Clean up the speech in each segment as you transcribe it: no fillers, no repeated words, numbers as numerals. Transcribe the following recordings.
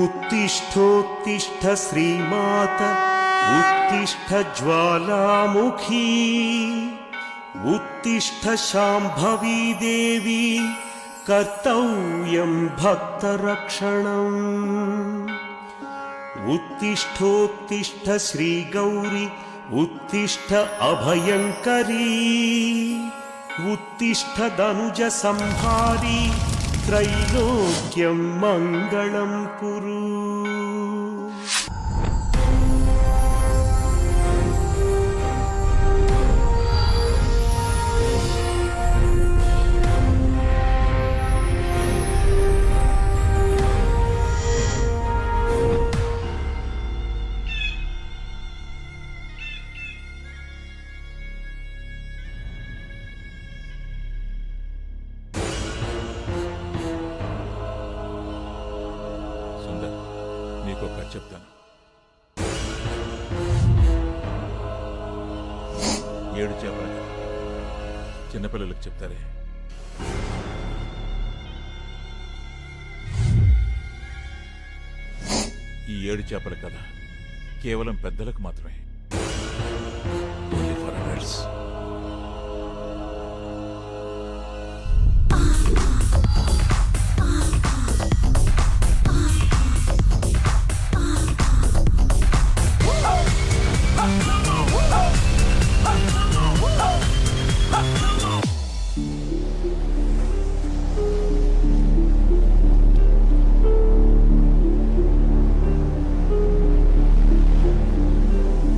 उत्तिष्ठोत्तिष्ठ श्रीमात उत्तिष्ठ ज्वालामुखी उत्तिष्ठ शाम्भवी देवी कर्तव्यं भक्तरक्षणम् उत्तिष्ठोत्तिष्ठ श्रीगौरी उत्तिष्ठ अभयंकरी उत्तिष्ठ धनुज संहारी त्रैलोक्यं मंगलं कुरु। నీకు కథ చెప్తాను. 7 చేపల కథ. చిన్నపిల్లలకు చెప్తారే. ఈ 7 చేపల కథ కేవలం పెద్దలకు మాత్రమే. Only for adults.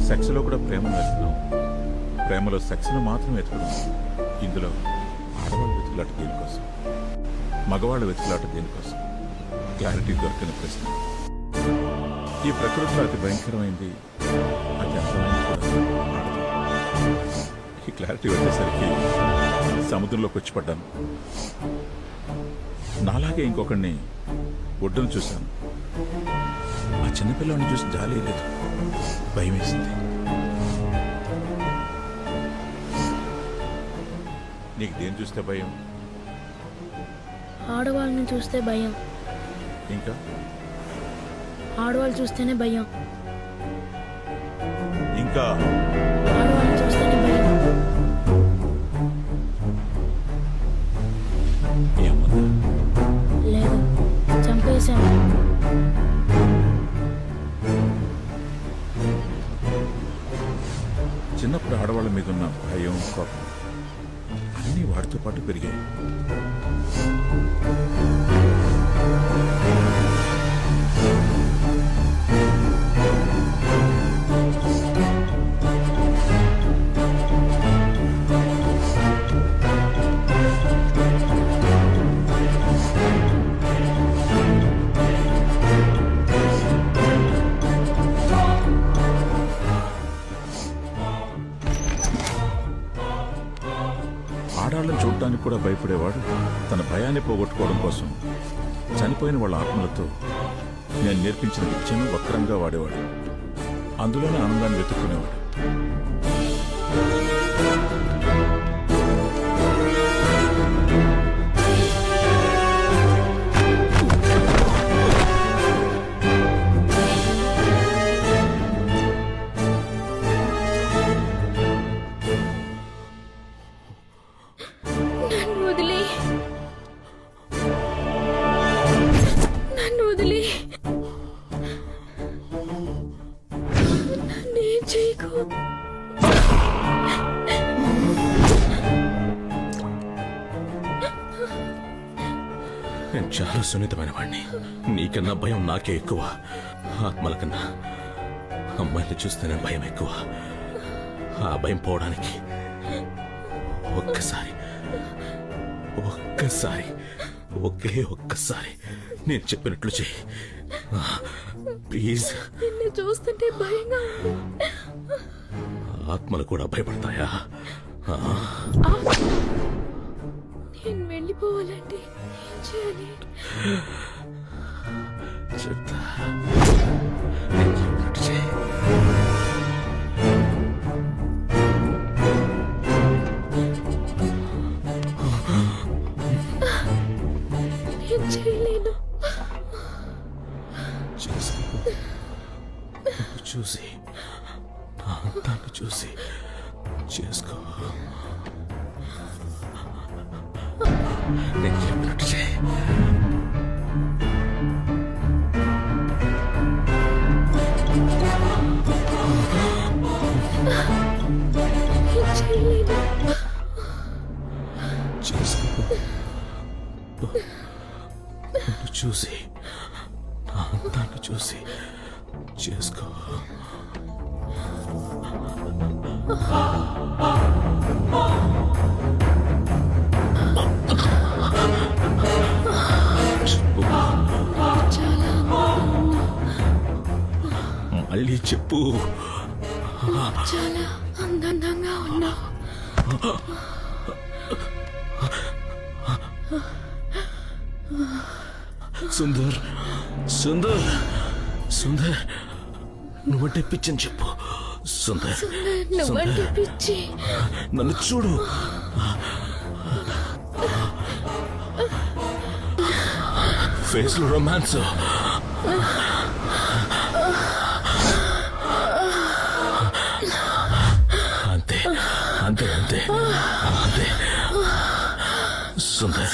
సెక్స్లో కూడా ప్రేమను వెతుకుదాం. ప్రేమలో సెక్స్ను మాత్రం వెతుకుదాం. ఇందులో ఆడవాళ్ళ వెతుకులాట దేనికోసం, మగవాళ్ళ వెతుకులాట దేనికోసం? క్లారిటీ దొరకని ప్రశ్న. ఈ ప్రకృతిలో అతి భయంకరమైంది, అతి అందమైంది కూడా ఆడది. ఈ క్లారిటీ వచ్చేసరికి సముద్రంలోకి వచ్చి పడ్డాను. నాలాగే ఇంకొకడిని ఒడ్డును చూశాను. ఆ చిన్నపిల్లని చూసి జాలి లేదు, భయం వేసింది. నీకు దేని చూస్తే భయం? ఆడవాళ్ళని చూస్తే భయం. ఇంకా? ఆడవాళ్ళు చూస్తేనే భయం. ఇంకా? ఆడవాళ్ళని చూస్తేనే భయం. ఏమన్నా? లేదు, చంపేశాను. చిన్నప్పుడు ఆడవాళ్ళ మీద ఉన్న భయం, కోపం అన్నీ వాడితో పాటు పెరిగాయి. ఆడాళ్ళని చూడటానికి కూడా భయపడేవాడు తన భయాన్ని పోగొట్టుకోవడం కోసం చనిపోయిన వాళ్ళ ఆత్మలతో నేను నేర్పించిన విద్యను వక్రంగా వాడేవాడు. అందులోనే ఆనందాన్ని వెతుక్కునేవాడు. నేను చాలా సున్నితమైన వాడిని. నీకన్నా భయం నాకే ఎక్కువ. ఆత్మల కన్నా అమ్మాయిని చూస్తేనే భయం ఎక్కువ. ఆ భయం పోవడానికి ఒక్కసారి ఒకే ఒక్కసారి నేను చెప్పినట్లు చెయ్యి ప్లీజ్. నిన్ను చూస్తుంటే భయంగా ఉంది. ఆత్మలు కూడా భయపడతాయా? నేను వెళ్ళిపోవాలంటే ఏం చేయాలి? చెప్తా, నేను చెప్పినట్టు చెయ్యి. నేను చేయలేను. చేసుకో. నన్ను చూసి నా అందాన్ని చూసి చేసుకో. నేను చెప్పినట్టు చేయి. చేసుకో. నన్ను చూసి నా అందాన్ని చూసి చేసుకో. మళ్ళీ చెప్పు. చాలా అందంగా ఉన్నా. సుందర్ సుందర్ సుందర్ నువ్వంటే పిచ్చని చెప్పు. సుందర్ నువ్వంటే పిచ్చి. నన్ను చూడు. ఫేస్ లో రొమాన్స్. అంతే అంతే అంతే అంతే. సుందర్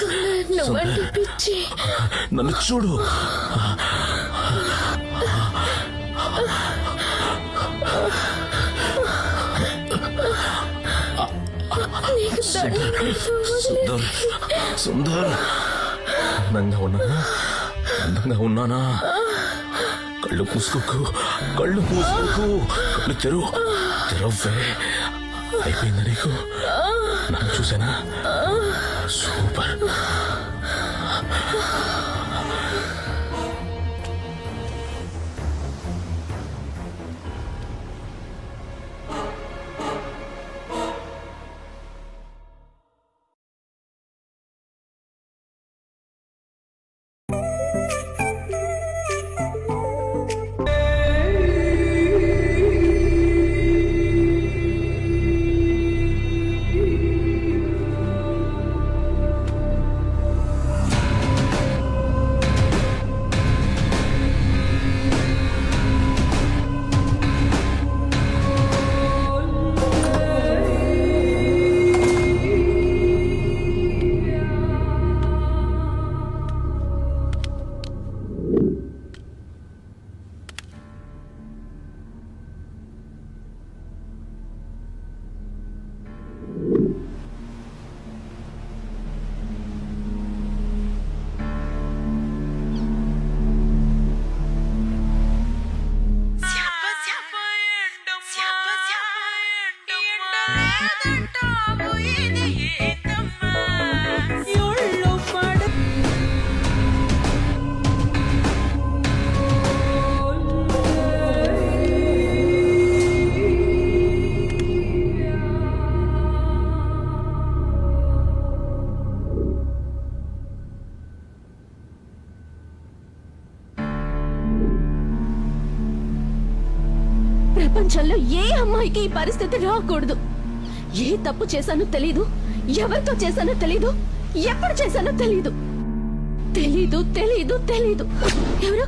నువ్వంటే పిచ్చి. నన్ను చూడు. సుందర్ సుందర్ అందంగా ఉన్నానా? అందంగా ఉన్నానా? కళ్ళు మూసుకోకు, కళ్ళు మూసుకోకు, కళ్ళు తెరవ్వే. అయిపోయిందా నీకు? నన్ను చూసానా? సూపర్. ప్రపంచంలో ఏ అమ్మాయికి ఈ పరిస్థితి రాకూడదు. ఏ తప్పు చేశానో తెలీదు, ఎవరితో చేశానో తెలీదు, ఎప్పుడు చేశానో తెలీదు. తెలీదు తెలీదు తెలీదు. ఎవరు?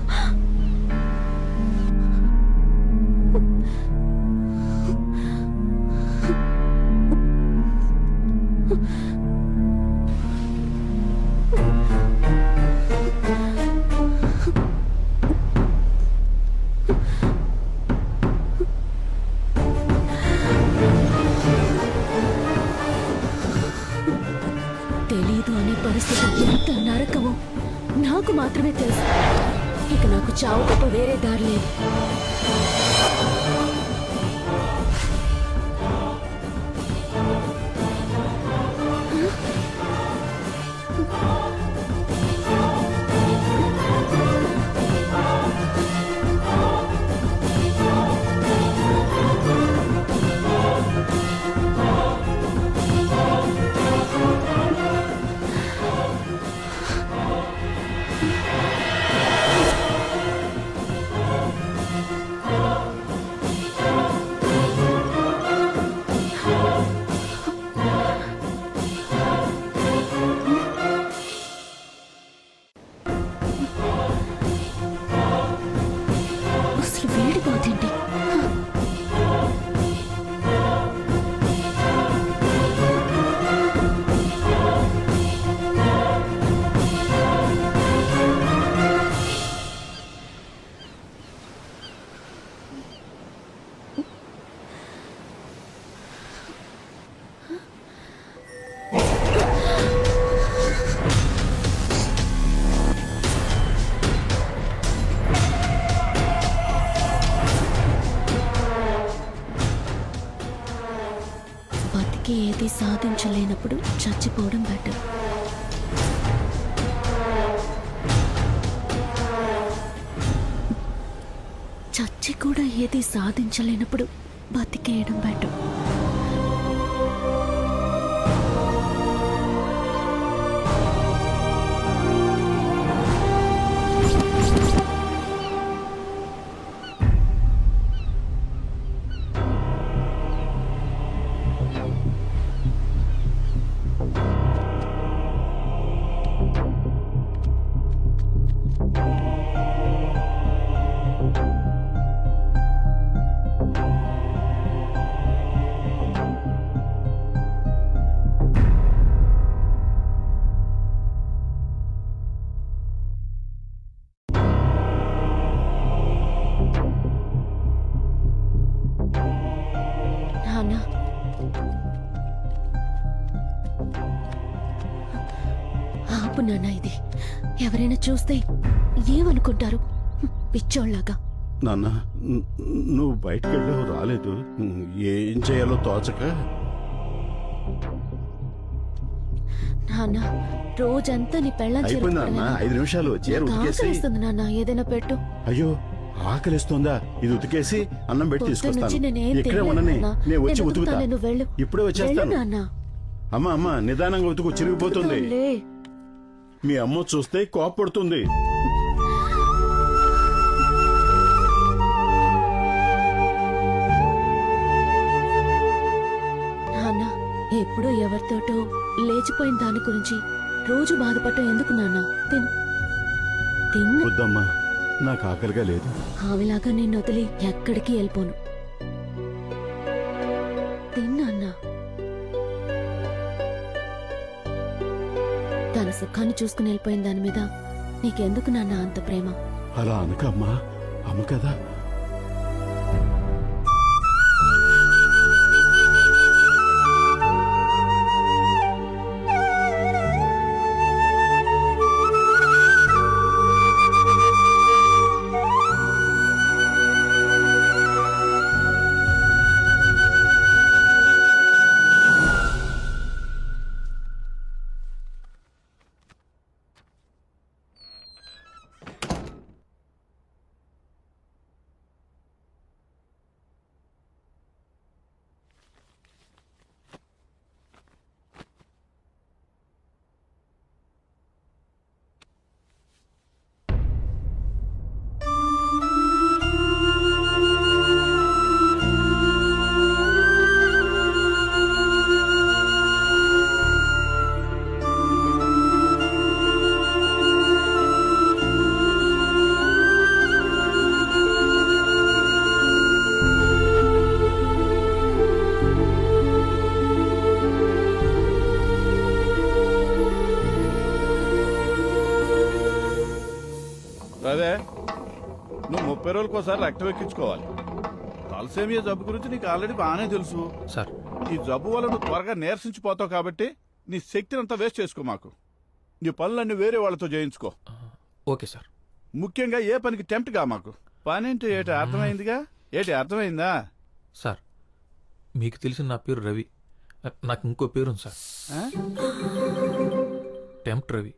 తెలీదు అనే పరిస్థితి ఎంత నరకమో నాకు మాత్రమే తెలుసు. ఇక నాకు చావు తప్ప వేరే దారి లేదు. బతికి ఏది సాధించలేనప్పుడు చచ్చిపోవడం బెటర్. చచ్చి కూడా ఏది సాధించలేనప్పుడు బతికేయడం బెటర్. నాన్న, ఆపు నాన్న. ఇది ఎవరైనా చూస్తే ఏమనుకుంటారు? పిచ్చోళ్ళగా. నాన్న, నువ్వు బయటికి వెళ్ళావు, రాలేదు. ఏం చేయాలో తోచక. నాన్న, రోజంతా నీ పెళ్ళం అయిపోయింది నాన్న, 5 నిమిషాలు. చీర ఉతికేసి. ఆకలిస్తుంది నాన్న, ఏదైనా పెట్టు. అయ్యో, ఆకలిస్తుందా? ఇది ఉతికేసి అన్నం పెట్టి పొద్దున్నుంచి తీసుకొస్తాను. నేనేం ఇక్కడే తినలేదు ఉండని, నాన్న. నేను వచ్చి నేను ఉతుకుతా. ఉతుకుతాను, నువ్వు వెళ్ళు. ఇప్పుడే వెళ్ళు వచ్చేస్తాను. నాన్న. అమ్మా నిదానంగా ఉతుకు, చిరిగిపోతుంది. లే. మీ అమ్మ చూస్తే కోపడుతుంది. నాన్న, ఎప్పుడో ఎవరితోటో లేచిపోయిన దాని గురించి రోజు బాధపడటం ఎందుకు నాన్న? తిన్న వద్దమ్మా, నాకు ఆకలిగా లేదు. ఆమెలాగా నిన్ను వదిలి ఎక్కడికి వెళ్ళిపోను. తిన్నా. తన సుఖాన్ని చూసుకుని వెళ్ళిపోయిన దాని మీద నీకెందుకు నాన్న అంత ప్రేమ? అలా అనకమ్మా, అమ్మ కదా. అదే నువ్వు 30 రోజులకోసారి రక్తం ఎక్కించుకోవాలి. తలసేమియా జబ్బు గురించి నీకు ఆల్రెడీ బాగానే తెలుసు సార్. ఈ జబ్బు వల్ల నువ్వు త్వరగా నీరసించిపోతావు కాబట్టి నీ శక్తిని అంతా వేస్ట్ చేసుకో. మాకు నీ పనులన్నీ వేరే వాళ్ళతో చేయించుకో. Okay sir. ముఖ్యంగా ఏ పనికి టెంప్ట్ గా మాకు. పని అంటే ఏటి అర్థమైందిగా? అర్థమైందా సార్? మీకు తెలిసిన నా పేరు రవి. నాకు ఇంకో పేరు ఉంది సార్, టెంప్ట్ రవి.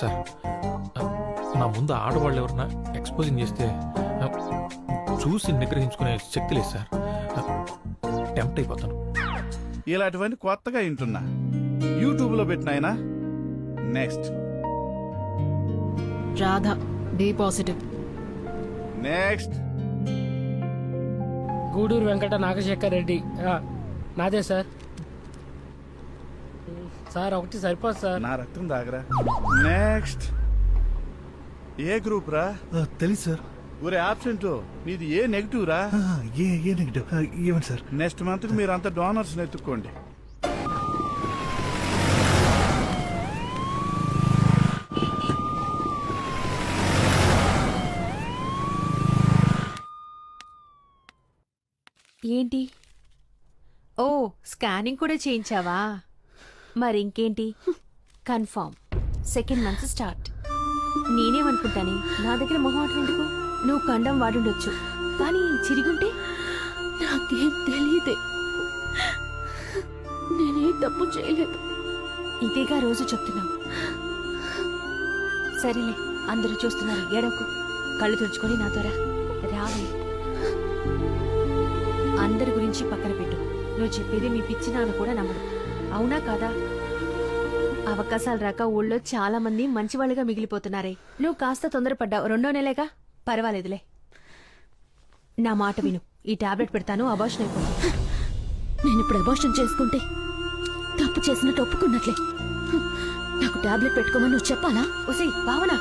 సార్, నా ముందు ఆడవాళ్ళు ఎవరన్నా ఎక్స్పోజింగ్ చేస్తే చూసి నిగ్రహించుకునే శక్తి లేదు సార్. టెంప్ట్ అయిపోతాను. ఇలాంటివన్నీ కొత్తగా వింటున్నా. యూట్యూబ్ లో పెట్టినాయనా. Next Radha, B positive. Next Gudur Venkata Nagasekhar Reddy. నాదే సార్. సార్ ఒకటి సరిపోదు సార్. నా రక్తం దాగరా. నెక్స్ట్ ఏ గ్రూప్ రా? తెలుసు సార్. ఒరే ఆబ్సెంట్, మీది ఏ నెగిటివ్ రా? ఏ నెగిటివ్ ఏమండి సార్? నెక్స్ట్ మంత్ మీరు అంత డోనర్స్ ఎత్తుక్కోండి. ఏంటి? ఓ, స్కానింగ్ కూడా చేయించావా? మరి ఇంకేంటి? Confirm second month start. నేనేమనుకుంటానే, నా దగ్గర మొహమాటం ఎందుకు? నువ్వు కండం వాడుండొచ్చు, కానీ చిరిగుంటే నాకేం తెలియదే. ఏ తప్పు చేయలేదు. ఇదేగా రోజు చెప్తున్నావు. సరేలే, అందరూ చూస్తున్నారు, ఏడవకు. కళ్ళు తుడుచుకొని నాతో రావే. అందరి గురించి పక్కన పెట్టు. నువ్వు చెప్పేది మీ పిచ్చి నాన్న కూడా నమ్మడు. అవునా కాదా? అవకాశాలు రాక ఊళ్ళో చాలా మంది మంచివాళ్ళుగా మిగిలిపోతున్నారే. నువ్వు కాస్త తొందరపడ్డావు. 2వ నెలేగా, పర్వాలేదులే. నా మాట విను. ఈ టాబ్లెట్ పెడతాను, అబార్షన్ అయిపోతుంది. నేను ఇప్పుడు అబార్షన్ చేసుకుంటే తప్పు చేసినట్టు ఒప్పుకున్నట్లే. నాకు టాబ్లెట్ పెట్టుకోమని నువ్వు చెప్పాలా? ఒసే భావన,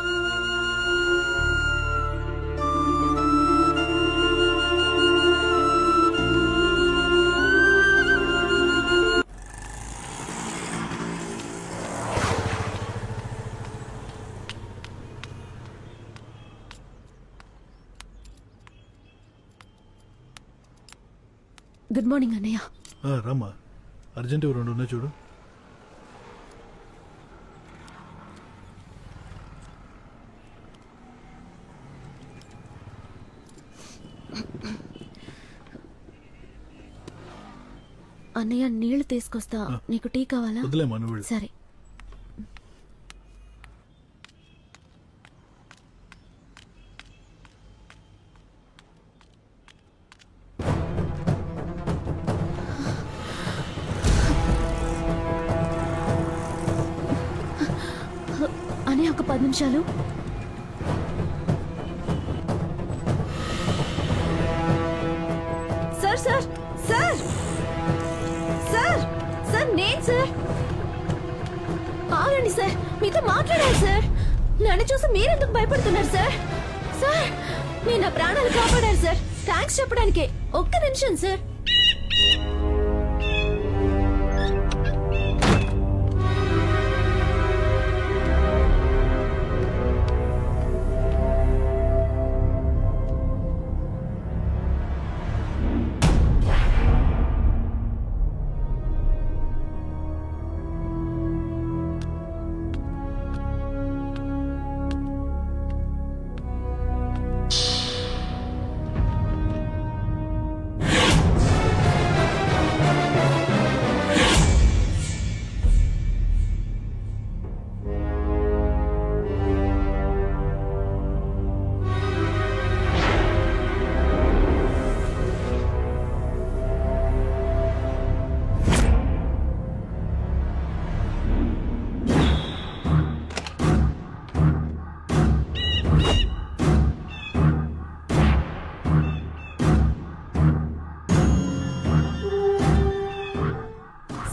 గుడ్ మార్నింగ్ అన్నయ్య. రామ్మా, అర్జెంట్ 2 ఉన్నాయి చూడు. అన్నయ్య నీళ్లు తీసుకొస్తా. నీకు టీ కావాలా? వదిలేమా, నువ్వు వెళ్ళు. సరే. అన్నయ్య ఒక 10 నిమిషాలు. Sir sir sir sir sir, నేను సార్. ఆగండి సార్, మీతో మాట్లాడాలి సార్. నన్ను చూసి మీరెందుకు భయపడుతున్నారు సార్? సార్, నేను నా ప్రాణాలు కాపాడారు సార్. థ్యాంక్స్ చెప్పడానికే. ఒక్క నిమిషం సార్.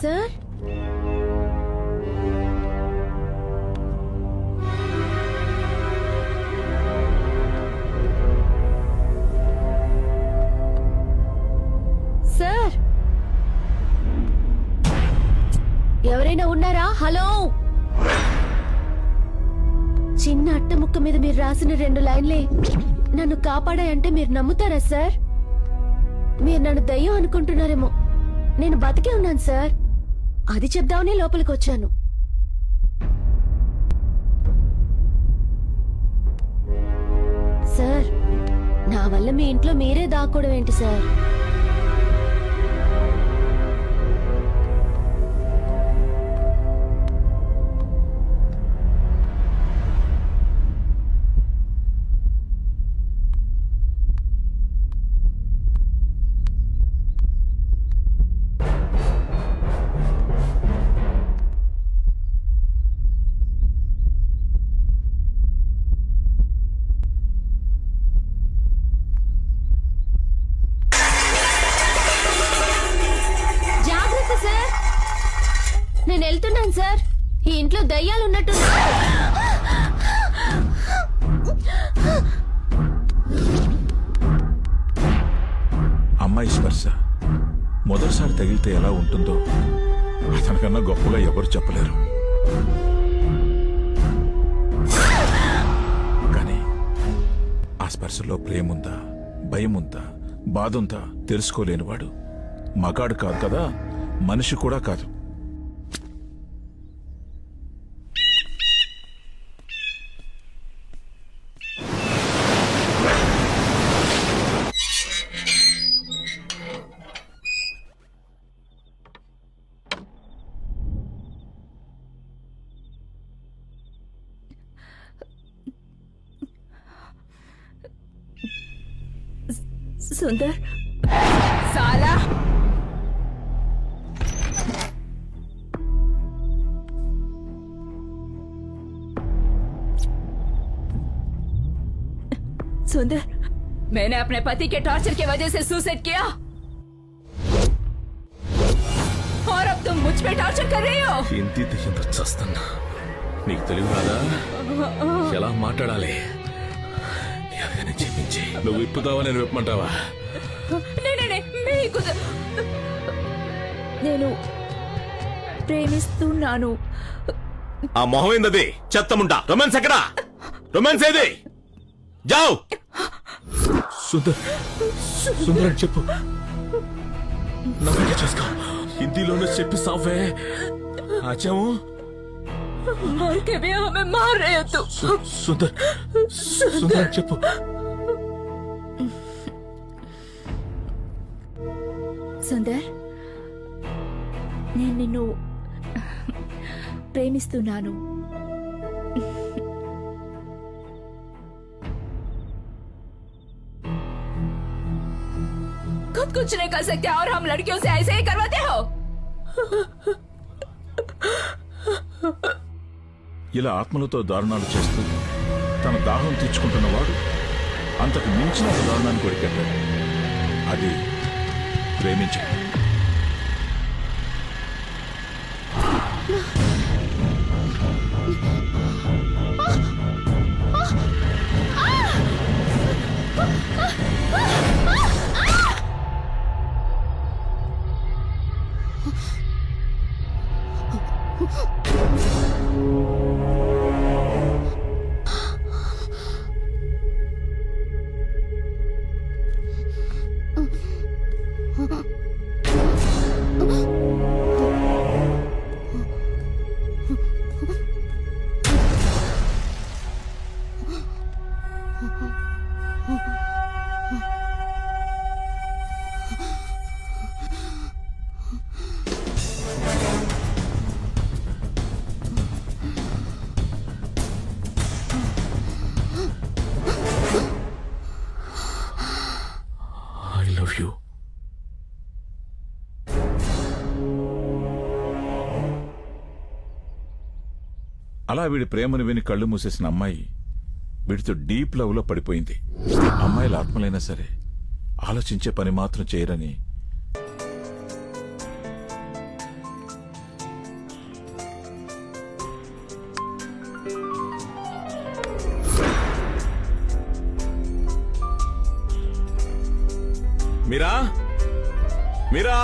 సార్, సార్, ఎవరైనా ఉన్నారా? హలో. చిన్న అట్ట ముక్క మీద మీరు రాసిన 2 లైన్లే నన్ను కాపాడాయంటే మీరు నమ్ముతారా సార్? మీరు నన్ను దయ్యం అనుకుంటున్నారేమో. నేను బతికే ఉన్నాను సార్. అది చెప్దామని లోపలికి వచ్చాను. సార్, నా వల్ల మీ ఇంట్లో మీరే దాక్కోవడం ఏంటి సార్? నేను వెళ్తున్నాను సార్. ఈ ఇంట్లో దయ్యాలు ఉన్నట్టు. అమ్మాయి స్పర్శ మొదటిసారి తగిలితే ఎలా ఉంటుందో అతనికన్నా గొప్పగా ఎవరు చెప్పలేరు. కానీ ఆ స్పర్శలో ప్రేముందా, భయముందా, బాధుందా తెలుసుకోలేనివాడు మగాడు కాదు కదా, మనిషి కూడా కాదు. సుందర్ సాలా सुंदर, मैंने अपने पति के टॉर्चर की वजह से सुसाइड किया और अब तुम मुझ पे टॉर्चर कर रही हो। ఇంటి దెయ్యంతో చస్తున్నా. నీకు తెలివి రాదా ఎలా మాట్లాడాలి? ఎవరైనా చెప్పించి నువ్వు విప్పుతావా నేను విప్పమంటావా? నేను ప్రేమిస్తున్నాను. ఆ మొహం ఏందది? చెత్తముంటా. రొమాన్స్ ఎక్కడా? రొమాన్స్ ఏది? జావ్. సుందర్ సుందర్ అని చెప్పు. నమ్మకం చేసుకో. హిందీలోనే చెప్పి సాఫే. ఆచాము मर के भी हमें मार रहे हो तुम. సుందర్ సుందర్ అని చెప్పు. సుందర్, నేను నిన్ను ప్రేమిస్తున్నాను. खुद कुछ नहीं कर सकते और हम लड़कियों से ऐसे ही करवाते हो. ఇలా ఆత్మలతో దారుణాలు చేస్తూ తన దాహం తీర్చుకుంటున్నవాడు అంతకు మించిన ఒక దారుణాన్ని కొరికెట్టాడు. అది ప్రేమించడం. అలా వీడి ప్రేమను విని కళ్ళు మూసేసిన అమ్మాయి వీడితో డీప్ లవ్ లో పడిపోయింది. అమ్మాయిల ఆత్మలైనా సరే ఆలోచించే పని మాత్రం చేయరని మీరా మీరా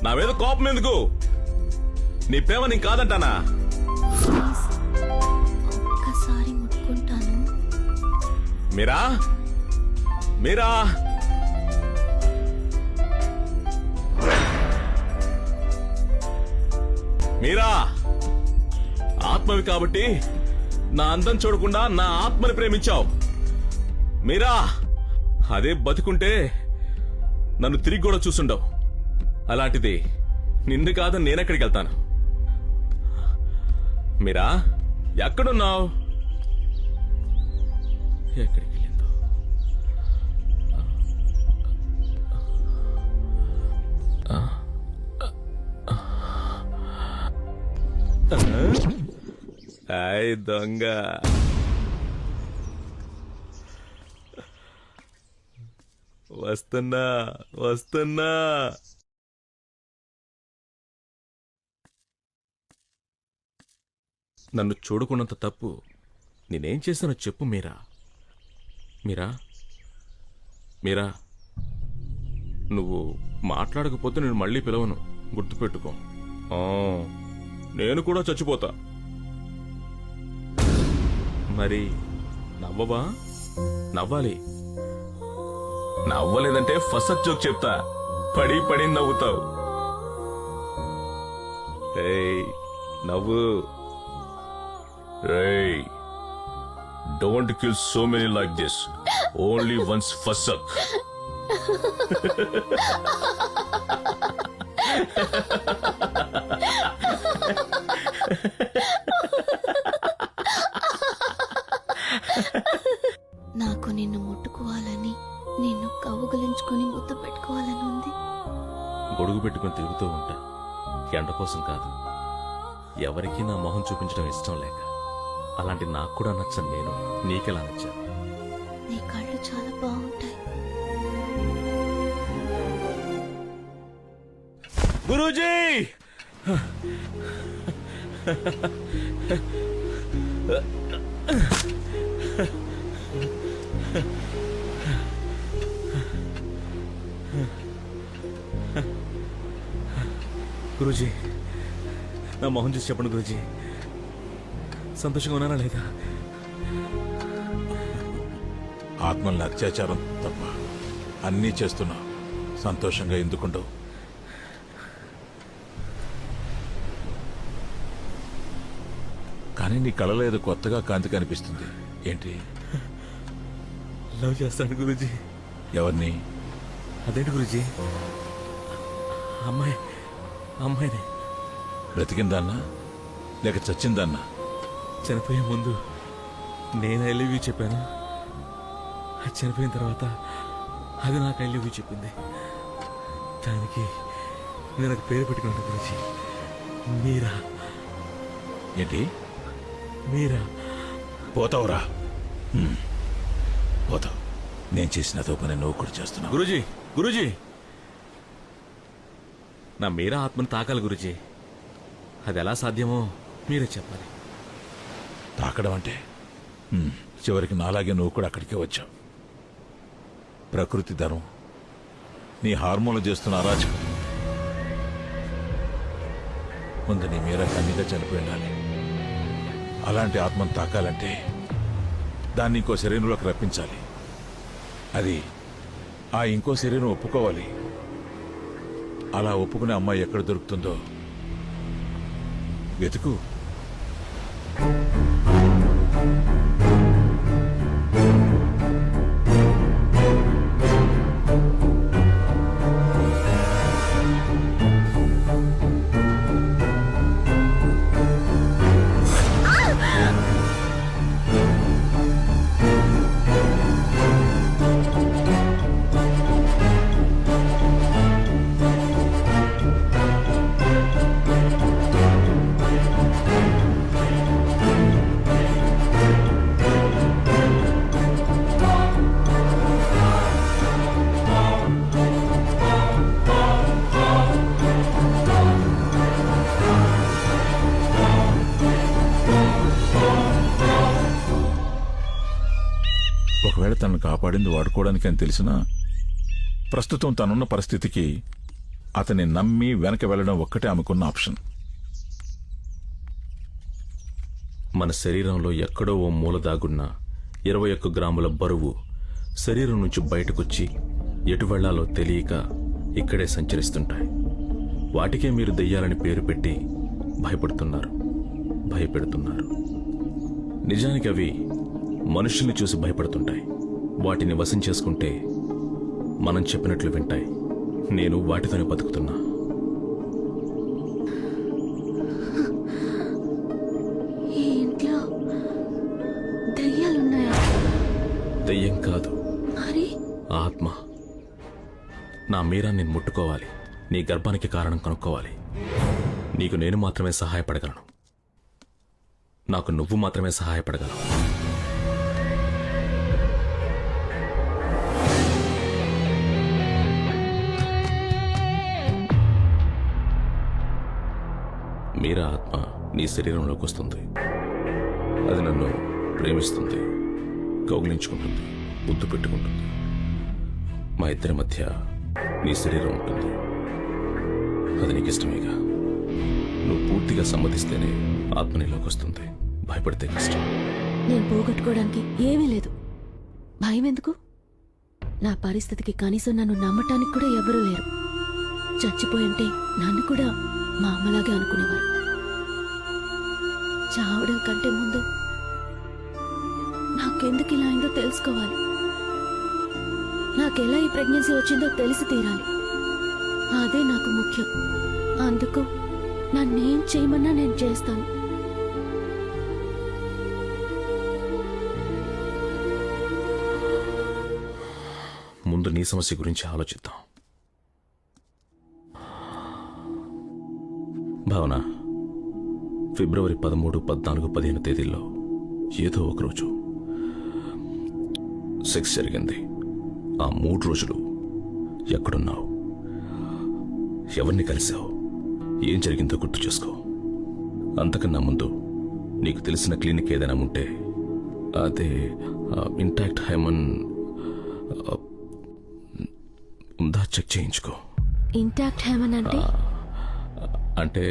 నా మీద కోపం ఎందుకు? నీ ప్రేమ నీకు కాదంటానా? ఒక్కసారి ముట్టుకుంటాను. మీరా మీరా మీరా ఆత్మవి కాబట్టి నా అందం చూడకుండా నా ఆత్మని ప్రేమించావు. మీరా అదే బతుకుంటే నన్ను తిరిగి కూడా చూసుండవు. అలాంటిది నిన్ను కాదని నేనెక్కడికి వెళ్తాను? మీరా ఎక్కడున్నావు? ఎక్కడికి వెళ్ళిందో? హాయ్ దొంగ. వస్తున్నా వస్తున్నా. నన్ను చూడకున్నంత తప్పు నేనేం చేశానో చెప్పు మీరా. మీరా మీరా నువ్వు మాట్లాడకపోతే నేను మళ్ళీ పిలవను, గుర్తుపెట్టుకో. నేను కూడా చచ్చిపోతా. మరి నవ్వవా? నవ్వాలి. నవ్వలేదంటే ఫస్ట్ జోక్ చెప్తా, పడి పడి నవ్వుతావు. నవ్వు. రేయ్, don't kill so many like this. Only once fuck. నాకు నిన్ను ముట్టుకోవాలని నిన్ను కౌగిలించుకొని ముద్దు పెట్టుకోవాలని ఉంది. గొడుగు పెట్టుకుని తిరుగుతూ ఉంటా, ఎండ కోసం కాదు. ఎవరికీ నా మొహం చూపించడం ఇష్టం లేక. అలాంటి నాకు కూడా నచ్చను నేను నీకెలా నచ్చాను? నీ కళ్ళు చాలా బాగుంటాయి. గురూజీ! గురూజీ, నా మొహం చూసి చెప్పండి గురూజీ, సంతోషంగా ఉన్నానా లేదా? ఆత్మల్ని అత్యాచారం తప్ప అన్నీ చేస్తున్నావు, సంతోషంగా ఎందుకుండవు? కానీ నీ కళలో ఏదో కొత్తగా కాంతి కనిపిస్తుంది. ఏంటి? లవ్ చేస్తాను గురూజీ. ఎవరిని? అదేంటి గురూజీ? అమ్మాయిని. బ్రతికిందన్నా లేక చచ్చిందన్నా? చనిపోయే ముందు నేను ఐ లవ్ యూ చెప్పాను, అది చనిపోయిన తర్వాత అది నాకు ఐ లవ్ యూ చెప్పింది. దానికి నేను అది పేరు పెట్టుకున్నాను గురించి. మీరా. ఏంటి? మీరా. పోతావురా, పోతావు. నేను చేసిన అదో పని నువ్వు కూడా చేస్తున్నావు. గురూజీ, నా మీరా ఆత్మను తాకాలి గురూజీ. అది ఎలా సాధ్యమో మీరే చెప్పాలి. తాకడం అంటే చివరికి నాలాగే నువ్వు కూడా అక్కడికే వచ్చావు. ప్రకృతి ధర్మం, నీ హార్మోన్లు చేస్తున్న అరాచకం. ముందు నీ మీరా కన్నీగా చనిపోయి ఉండాలి. అలాంటి ఆత్మను తాకాలంటే దాన్ని ఇంకో శరీరంలోకి రప్పించాలి. అది ఆ ఇంకో శరీరం ఒప్పుకోవాలి. అలా ఒప్పుకునే అమ్మాయి ఎక్కడ దొరుకుతుందో వెతుకు. ఒకవేళ తనను కాపాడింది వాడుకోవడానికి అని తెలిసినా ప్రస్తుతం తనున్న పరిస్థితికి అతన్ని నమ్మి వెనక వెళ్లడం ఒక్కటే ఆమెకున్న ఆప్షన్. మన శరీరంలో ఎక్కడో ఓ మూల దాగున్న 21 గ్రాముల బరువు శరీరం నుంచి బయటకొచ్చి ఎటు వెళ్లాలో తెలియక ఇక్కడే సంచరిస్తుంటాయి. వాటికే మీరు దెయ్యాలని పేరు పెట్టి భయపెడుతున్నారు. నిజానికి అవి మనుషుల్ని చూసి భయపడుతుంటాయి. వాటిని వశం చేసుకుంటే మనం చెప్పినట్లు వింటాయి. నేను వాటితోనే బతుకుతున్నా. ఈ ఇంట్లో దయ్యాలున్నాయా? దయ్యం కాదు, మరి ఆత్మ. నా మీరా నేను ముట్టుకోవాలి, నీ గర్భానికి కారణం కనుక్కోవాలి. నీకు నేను మాత్రమే సహాయపడగలను, నాకు నువ్వు మాత్రమే సహాయపడగలవు. మీరా ఆత్మ నీ శరీరంలోకి వస్తుంది. అది నన్ను ప్రేమిస్తుంది, కౌగిలించుకుంటుంది, ముద్దు పెట్టుకుంటుంది. మా ఇద్దరి మధ్య నీ శరీరం ఉంటుంది. అది నీకు ఇష్టమేగా. నువ్వు పూర్తిగా సమ్మతిస్తేనే ఆత్మ నీలోకి వస్తుంది. భయపడితే కష్టం. నేను పోగొట్టుకోవడానికి ఏమీ లేదు. భయం ఎందుకు? నా పరిస్థితికి కనీసం నన్ను నమ్మటానికి కూడా ఎవరూ లేరు. చచ్చిపోయింటే నన్ను కూడా మా అమ్మలాగే అనుకునేవారు. చావడం కంటే ముందు నాకెందుకు ఇలా అయిందో తెలుసుకోవాలి. నాకెలా ఈ ప్రెగ్నెన్సీ వచ్చిందో తెలిసి తీరాలి. అదే నాకు ముఖ్యం. అందుకు నన్నేం చేయమన్నా నేను చేస్తాను. ముందు నీ సమస్య గురించి ఆలోచిద్దాం. భావన, ఫిబ్రవరి 13, 14, 15 తేదీల్లో ఏదో ఒకరోజు సెక్స్ జరిగింది. ఆ 3 రోజులు ఎక్కడున్నావు, ఎవరిని కలిసావు, ఏం జరిగిందో గుర్తు చేసుకో. అంతకన్నా ముందు నీకు తెలిసిన క్లినిక్ ఏదైనా ఉంటే అదే ఇంటాక్ట్ హైమన్ ఉందా చెక్ చేయించుకో. ఇంటాక్ట్ హెమన్ అంటే అంటే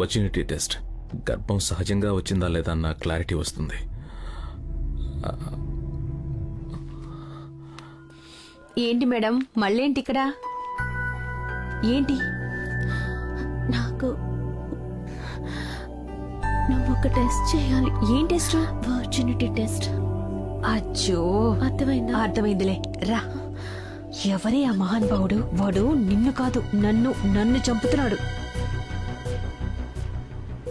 వచినిటీ టెస్ట్. గర్భం సహజంగా వచ్చిందా లేదా అన్న క్లారిటీ వస్తుంది. ఏంటి మేడం మళ్ళేంటి ఇక్కడ? ఏంటి? నాకు నువ్వు ఒక టెస్ట్ చేయాలి. ఏం టెస్ట్? Virginity test. అచ్చో, అర్థమైందా? అర్థమైందిలే, రా. ఎవరే ఆ మహానుభావుడు? వాడు నిన్ను కాదు నన్ను చంపుతున్నాడు.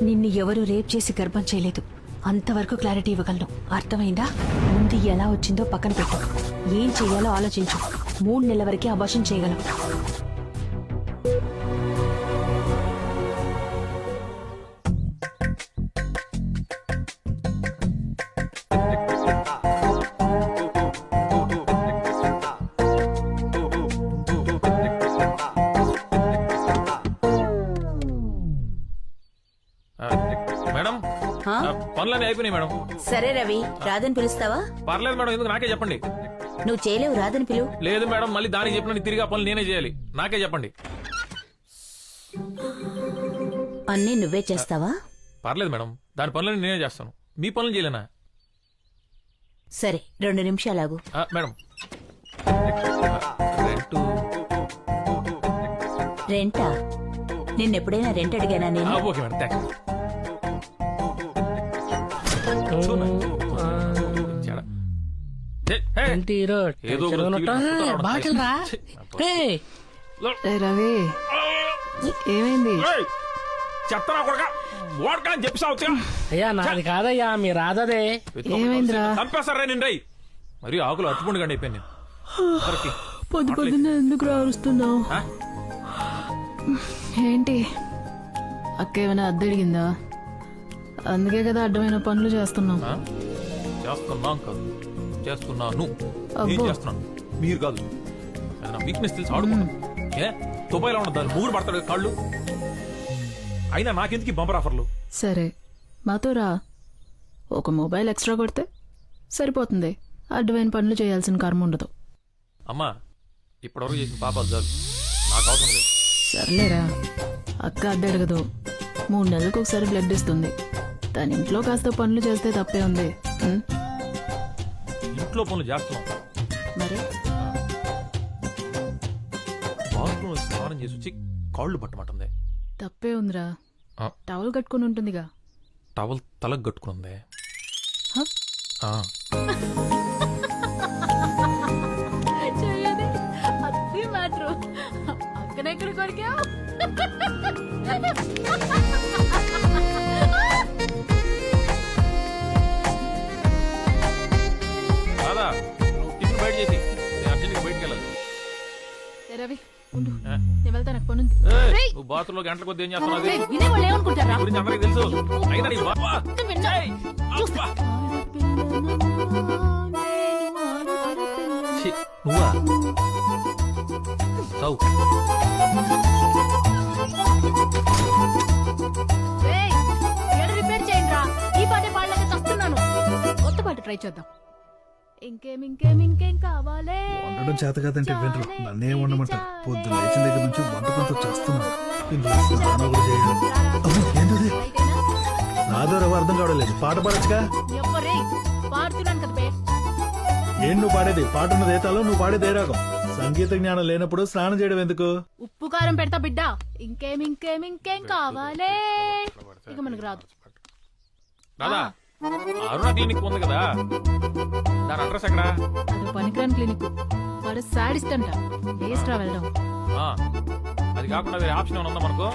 నిన్ను ఎవరు రేప్ చేసి గర్భం చేయలేదు. అంతవరకు క్లారిటీ ఇవ్వగలను. అర్థమైందా? ముందు ఎలా వచ్చిందో పక్కన పెట్టు. ఏం చెయ్యాలో ఆలోచించు. 3 నెలల వరకే అబార్షన్ చేయగలం. మేడం, పనులన్నీ అయిపోయినాయి మేడం. సరే రవి, రాదని పిలుస్తావా? పర్లేదు మేడం, ఎందుకు నాకే చెప్పండి. నువ్వు చేయలేవు, రాదని పిలువు. లేదు మేడం, మళ్ళీ దానికి చెప్పిన తిరిగి ఆ పనులు నేనే చేయాలి. నాకే చెప్పండి. అన్నీ నువ్వే చేస్తావా? పర్లేదు మేడం, దాని పనులన్నీ నేనే చేస్తాను. మీ పనులు చేయలేనా? సరే, 2 నిమిషాలాగు. మేడం, రెంటా? నిన్నెప్పుడైనా రెంట్ అడిగానా నేను? Okay madam, thanks. రవి ఏమైంది? చెప్తానా కొడక, ఓడకా అని చెప్పి అయ్యా నాది కాదయ్యా, మీ రాధదే. ఏమైందిరా? చంపేస్తారా నేను రై. మరి ఆకులు అట్టుకుండి కండి అయిపోయాను నేను. పొద్దున్న ఎందుకు రారుస్తున్నావు? ఏంటి అక్క ఏమైనా అద్దెడిగిందా? అందుకే కదా అడ్డమైన పనులు చేస్తున్నాం. చేస్తున్నాం కాదు, చేస్తున్నాను. చేస్తున్నాను, మీరు కాదు. అది నా వీక్నెస్ తెలిసి ఆడుకుంటాను. ఏ దుబాయ్లో ఉండదు, దాన్ని మూడు పడతాడు కాళ్ళు. అయినా నాకెందుకు బంపర్ ఆఫర్లు? సరే మాతో రా, ఒక మొబైల్ ఎక్స్ట్రా కొడితే సరిపోతుంది. అడ్డమైన పనులు చేయాల్సిన కర్మ ఉండదు. అమ్మా, ఇప్పటివరకు చేసిన పాపాలు చాలు, నాకు అవసరం లేదు. సర్లేరా, అక్క అద్దె అడగదు. 3 నెలలకు ఒకసారి బ్లడ్ ఇస్తుంది. తన ఇంట్లో కాస్త పనులు చేస్తే తప్పే ఉంది. ఇంట్లో పనులు చేస్తున్నాం మరి బాత్రూమ్ స్నానం చేసి వచ్చి కాళ్ళు పట్టమంటుంది. తప్పే ఉందిరా, టవల్ కట్టుకుని ఉంటుందిగా. టవల్ తలకు కట్టుకుంది. అక్కడెక్కడ కొరికా? రాదా, నువ్వు టిఫిన్ బయట చేసి నేను అర్జెంట్గా బయటకు వెళ్ళాలి. రవి ఉండు, నేను వెళ్తాను, నాకు పనుంది. నువ్వు బాత్రూమ్ లో గంటల కొద్ది ఏం చేస్తున్నావు? వినేవాళ్ళు ఏమనుకుంటారా? గురించి అందరికి తెలుసు. అయినా నీ బాబా నువ్వా చౌ రిపేర్ చేయండి రా, ఈ పాటే పాడలేక చస్తున్నాను. కొత్త పాట ట్రై చేద్దాం. ఇంకేం కావాలే? వండడం చేత కాదంటే వినరు, నన్నే వండమంటారు. పొద్దున్న లేచిన దగ్గర నుంచి వంట కొంత చేస్తున్నాను. ఏంటది? నాదో రవ్వ అర్థం కావడలేదు. పాట పాడచ్చుగా. పాడుతున్నాను కదా. ఏం నువ్వు పాడేది? పాట ఉన్నది ఏ తాలో, నువ్వు పాడేది ఏ రాగం? సంగీత జ్ఞానం లేనప్పుడు స్నానం చేయడం ఎందుకు? ఉప్పు కారం పెడతా బిడ్డ. ఇంకేం కావాలే? ఇక మనకు రాదు. రాదా, అరుణ క్లినిక్ ఉంది కదా, దాని అడ్రస్ ఎక్కడా? అది పనికిరాని క్లినిక్. వాడు సాడిస్ట్ అంట. వేస్ట్ రా వెళ్దాం. అది కాకుండా వేరే ఆప్షన్ ఏమైనా ఉందా మనకు?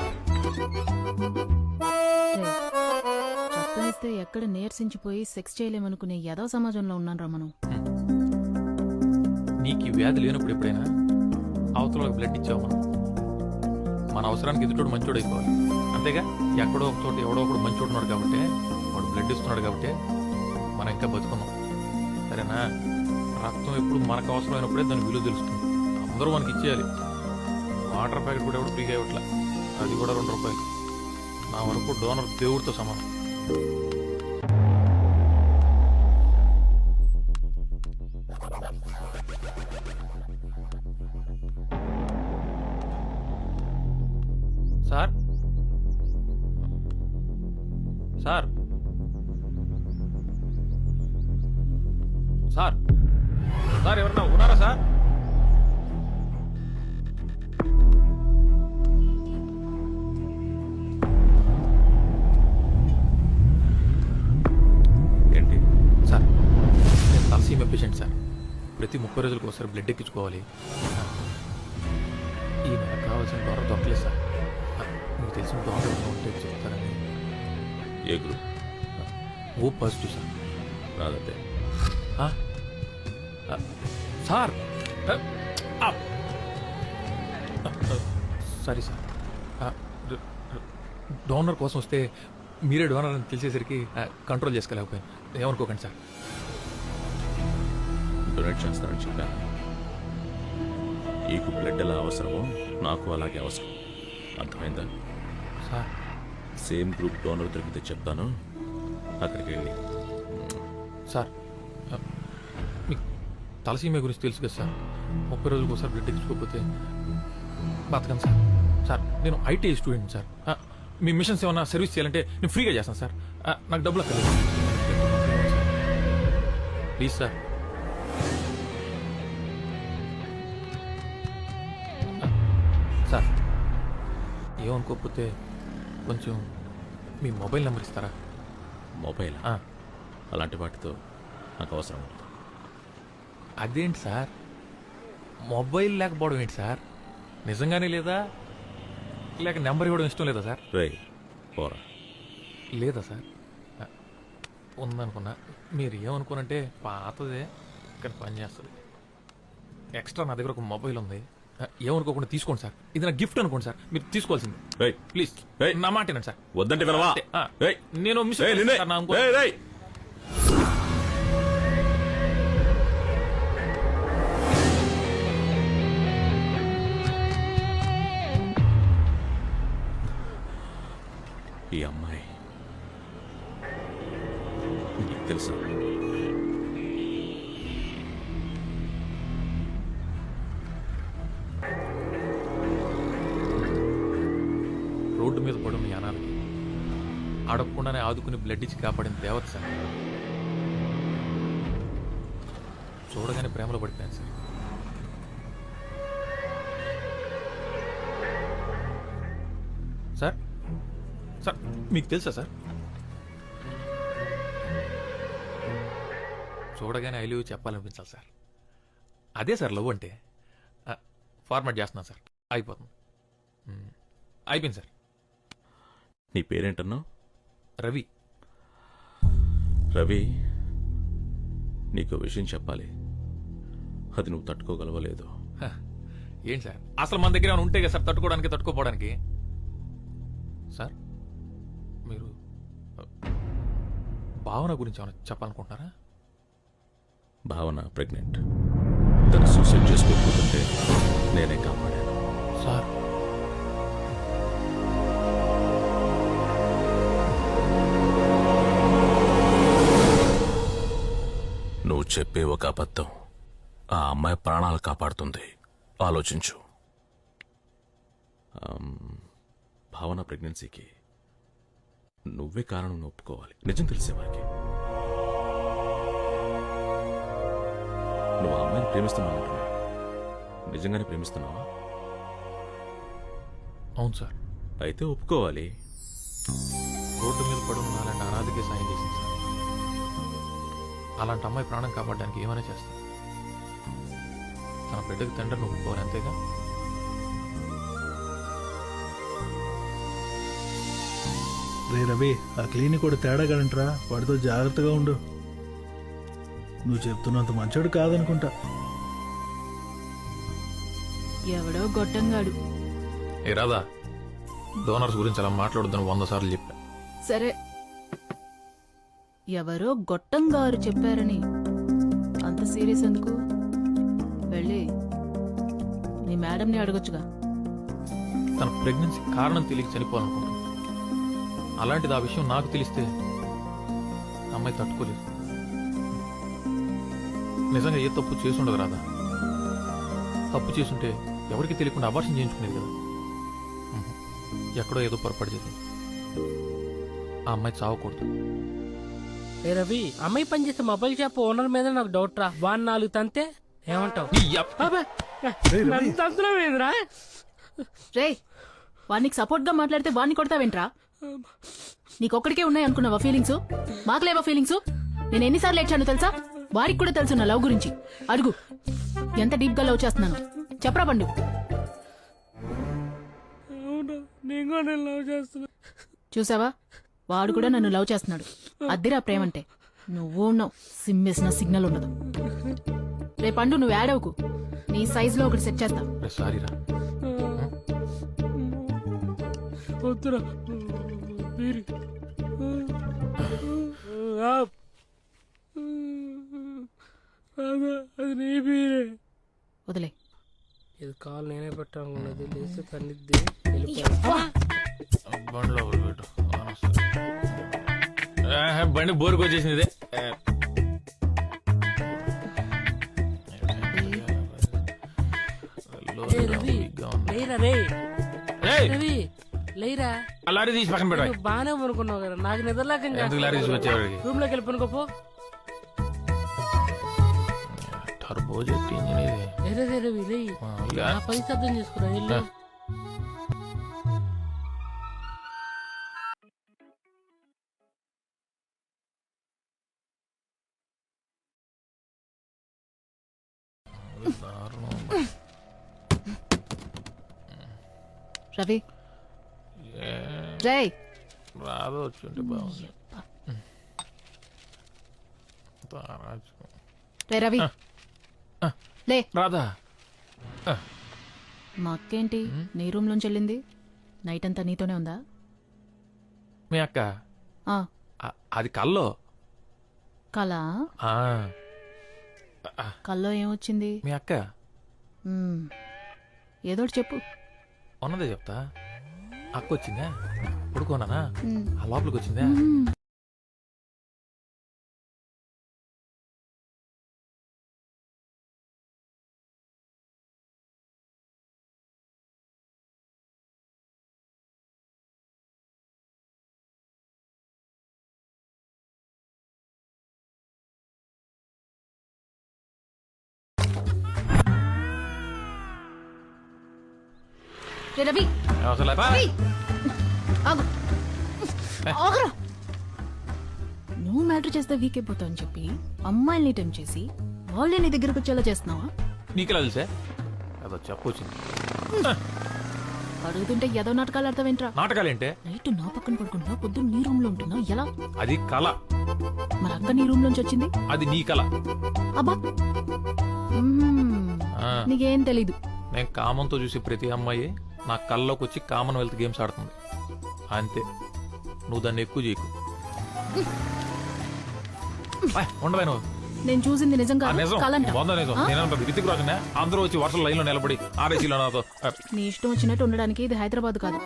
చెత్తనిస్తే ఇస్తే ఎక్కడ నీరసించిపోయి సెక్స్ చేయలేమనుకునే ఏదో సమాజంలో ఉన్నారా మనం. నీకు ఈ వ్యాధి లేనప్పుడు ఎప్పుడైనా అవతల బ్లడ్ ఇచ్చావు మనం. మన అవసరానికి ఎదుటోడు మంచోడు అయిపోవాలి అంతేగా. ఎక్కడో ఒక చోట ఎవడో ఒకడు మంచోడు ఉన్నాడు కాబట్టి వాడు బ్లడ్ ఇస్తున్నాడు కాబట్టి మనం ఇంకా బతుకున్నాం. సరేనా? రక్తం ఎప్పుడు మనకు అవసరమైనప్పుడే దాని విలువ తెలుస్తుంది. అందరూ మనకి ఇచ్చేయాలి. వాటర్ ప్యాకెట్ కూడా ఎవడు ఫ్రీగా ఇవ్వట్లా, అది కూడా 2 రూపాయలు. నా వరకు డోనర్ దేవుడితో సమానం. సార్ సార్ సార్ సార్ ఎవరన్నా ఉన్నారా సార్? ఏంటి సార్, నేను తలసీమ పేషెంట్ సార్. ప్రతి 30 రోజులకు ఒకసారి బ్లడ్ ఎక్కించుకోవాలి. ఈ నెలకు కావాల్సిన డోనర్ దొరకలేదు సార్. మీకు తెలిసిన డోనర్ ఉంటే చెప్తారని. ఏ గ్రూప్? O positive sir. రాదంటే సార్ సారీ సార్. డోనర్ కోసం వస్తే మీరే డోనర్ అని తెలిసేసరికి కంట్రోల్ చేసుకోలేకపోయాను. ఏమనుకోకండి సార్. డొనేట్ చేస్తానని చెప్పాను. నీకు బ్లడ్ ఎలా అవసరమో నాకు అలాగే అవసరం. అర్థమైందా? సార్ సేమ్ గ్రూప్ డోనర్ దొరికితే చెప్తాను, అక్కడికి వెళ్ళి. సార్ మీకు తలసీమ గురించి తెలుసు కదా సార్. 30 రోజులకు ఒకసారి బ్లడ్ ఎక్కించుకోకపోతే బతకను సార్. సార్ నేను IT student sir. Me machines ఏమన్నా సర్వీస్ చేయాలంటే నేను ఫ్రీగా చేస్తాను సార్. నాకు డబ్బులు అక్కర్లేదు ప్లీజ్ సార్. సార్ ఏమనుకోకపోతే కొంచెం మీ మొబైల్ నెంబర్ ఇస్తారా? మొబైల్? అలాంటి వాటితో నాకు అవసరం ఉండదు. అదేంటి సార్, మొబైల్ లేకపోవడం ఏంటి సార్? నిజంగానే లేదా, లేక నెంబర్ ఇవ్వడం ఇష్టం లేదా సార్? పోరా. లేదా సార్? ఉందనుకున్నా. మీరు ఏమనుకోనంటే పాతదే కానీ పని చేస్తుంది. ఎక్స్ట్రా నా దగ్గర ఒక మొబైల్ ఉంది. ఏమనుకోకుండా తీసుకోండి సార్. ఇది నా గిఫ్ట్ అనుకోండి సార్. మీరు తీసుకోవాల్సింది. ప్లీజ్ నా మాట వినండి సార్. వద్దంటే నేను మిస్ ఈ అమ్మాయి నీకు తెలుసా? రోడ్డు మీద పడి మీ అనాథకి అడగకుండానే ఆదుకుని బ్లడ్ ఇచ్చి కాపాడిన దేవత సార్. చూడగానే ప్రేమలో పడిపోయాను సార్. సార్ సార్ మీకు తెలుసా సార్? చూడగానే ఐ లవ్ యూ చెప్పాలనిపించాలి సార్. అదే సార్ లవ్ అంటే. ఫార్మాట్ చేస్తున్నాను సార్. అయిపోతుంది. అయిపోయింది సార్. నీ పేరేంటన్నావు? రవి. రవి, నీకు విషయం చెప్పాలి. అది నువ్వు తట్టుకోగలవలేదు. ఏంటి సార్, అసలు మన దగ్గర ఉంటే కదా సార్ తట్టుకోవడానికి, తట్టుకోపోవడానికి. సార్ మీరు భావన గురించి ఏమైనా చెప్పాలనుకుంటున్నారా? భావన ప్రెగ్నెంట్. తను సూసైడ్ చేసుకోకపోతుంటే నేనే కాపాడాను. సార్ నువ్వు చెప్పే ఒక అబద్ధం ఆ అమ్మాయి ప్రాణాలు కాపాడుతుంది. ఆలోచించు. భావన ప్రెగ్నెన్సీకి నువ్వే కారణం ఒప్పుకోవాలి, నిజం తెలిసేవారికి. నువ్వు ఆ అమ్మాయిని ప్రేమిస్తున్నావు అంటున్నా. నిజంగానే ప్రేమిస్తున్నావా? అవును సార్. అయితే ఒప్పుకోవాలి. రోడ్డు మీద పడున్న అలాంటి అనాథకే సాయం చేసింది సార్. అలాంటి అమ్మాయి ప్రాణం కాపాడడానికి ఏమైనా చేస్తాను. తన బిడ్డకి తండ్రిని ఒప్పుకోవాలి, అంతేగా. రే రవి, ఆ క్లినిక్ కూడా తేడాగానంటరా, వాడితో జాగ్రత్తగా ఉండు. నువ్వు చెప్తున్నంత మంచోడు కాదనుకుంటా. ఎవడో గొట్టంగాడు. ఏ రాదా, డోనర్స్ గురించి అలా మాట్లాడొద్దని 100 సార్లు చెప్పా. సరే, ఎవరో గొట్టంగారు చెప్పారని అంత సీరియస్ ఎందుకు? వెళ్ళి నీ మేడంని అడగొచ్చుగా. తన ప్రెగ్నెన్సీ కారణం తెలియక చనిపోవాలనుకుంటుంది. అలాంటిది ఆ విషయం నాకు తెలిస్తే అమ్మాయి తట్టుకోలేదు. నిజంగా ఏ తప్పు చేసుండదు రాదా. తప్పు చేసుంటే ఎవరికి తెలియకుండా అబార్షన్ చేయించుకునేది కదా. ఎక్కడో ఏదో పొరపాటు జరిగింది. ఆ అమ్మాయి చావకూడదు. ఏ రవి, అమ్మాయి పనిచేసే మొబైల్ షాప్ ఓనర్ మీద నాకు డౌట్ రా. వాడిని 4 తంతే ఏమంటావు? తంతులేదురా రే, వాడికి సపోర్ట్ గా మాట్లాడితే వాడిని కొడతావేంట్రా? నీకొక్కడికే ఉన్నాయి అనుకున్నావా ఫీలింగ్స్? మాకు లేవా ఫీలింగ్స్? నేను ఎన్నిసార్లు ఏడ్చాను తెలుసా? వారికి కూడా తెలుసు నా లవ్ గురించి. అడుగు, ఎంత డీప్ గా లవ్ చేస్తున్నాను చెప్పరా పండు. చూసావా, వాడు కూడా నన్ను లవ్ చేస్తున్నాడు. అద్దిరా ప్రేమంటే. నువ్వు ఉన్నావు, సిమ్మేసిన సిగ్నల్ ఉండదు. రే పండు, నువ్వు యాడ్ అవ్వకు. నీ సైజ్ లో ఒకటి సెట్ చేస్తా. సారీరా. వదిలే. ఇది కాల్ నేనే పెట్టాలన్నది. లేసి పనిద్ది బండి బోరుకు వచ్చేసింది. లేరా, లారీ తీసి పక్కన పెట్ట. బానే అనుకున్నావు కదా, నాకు నిద్రలేక లారీ తీసుకొచ్చేవాడికి రూమ్ లోకి వెళ్ళిపోనుకోపో. టర్బో జెట్ ఇంజిన్ ఇది. పైసా అర్థం చేసుకురా. వెళ్ళు. రవి, జై రాదు వచ్చుంటే బాగుంది. రే రవి, లే. రాదా, మా అక్కేంటి నీ రూమ్ లోంచి వెళ్ళింది? నైట్ అంతా నీతోనే ఉందా? మీ అక్క ఆ, అది కల్లో. కళ? కల్లో ఏమొచ్చింది? మీ అక్క ఏదోటి చెప్పు. ఉన్నదే చెప్తా. అక్క వచ్చిందా, పడుకోనా, ఆ లోపలికి వచ్చిందా. రవి, నువ్వు మ్యాటర్ చేస్తే వీక్ అయిపోతావు అని చెప్పి అమ్మాయిల్ని టైం చేసి వాళ్ళే నీ దగ్గరకు వచ్చేలా చేస్తున్నావా? నీకెలా తెలుసా? అదో చెప్పొచ్చింది. అడుగుతుంటే ఏదో నాటకాలు ఆడతావేంట్రా? నాటకాలేంటే? నైట్ నా పక్కన పడుకుంటున్నా, పొద్దున్న నీ రూమ్ లో ఉంటున్నావు, ఎలా? అది కళ. మరి అక్క నీ రూమ్ లోంచి వచ్చింది? అది నీ కళ. అబ్బా, నీకేం తెలీదు. నేను కామంతో చూసి ప్రతి అమ్మాయి నా కళ్ళలోకి వచ్చి కామన్వెల్త్ గేమ్స్ ఆడుతుంది అంతే. నువ్వు దాన్ని ఎక్కువ చేయకు. ఉండవే నువ్వు. నేను చూసింది నిజం కాదు, కలంట. రితిక్ రాజునే అందరూ వచ్చి వర్షం లైన్ లో నిలబడి ఆర్ఏసీలో నాతో. నీ ఇష్టం వచ్చినట్టు ఉండడానికి ఇది హైదరాబాద్ కాదు.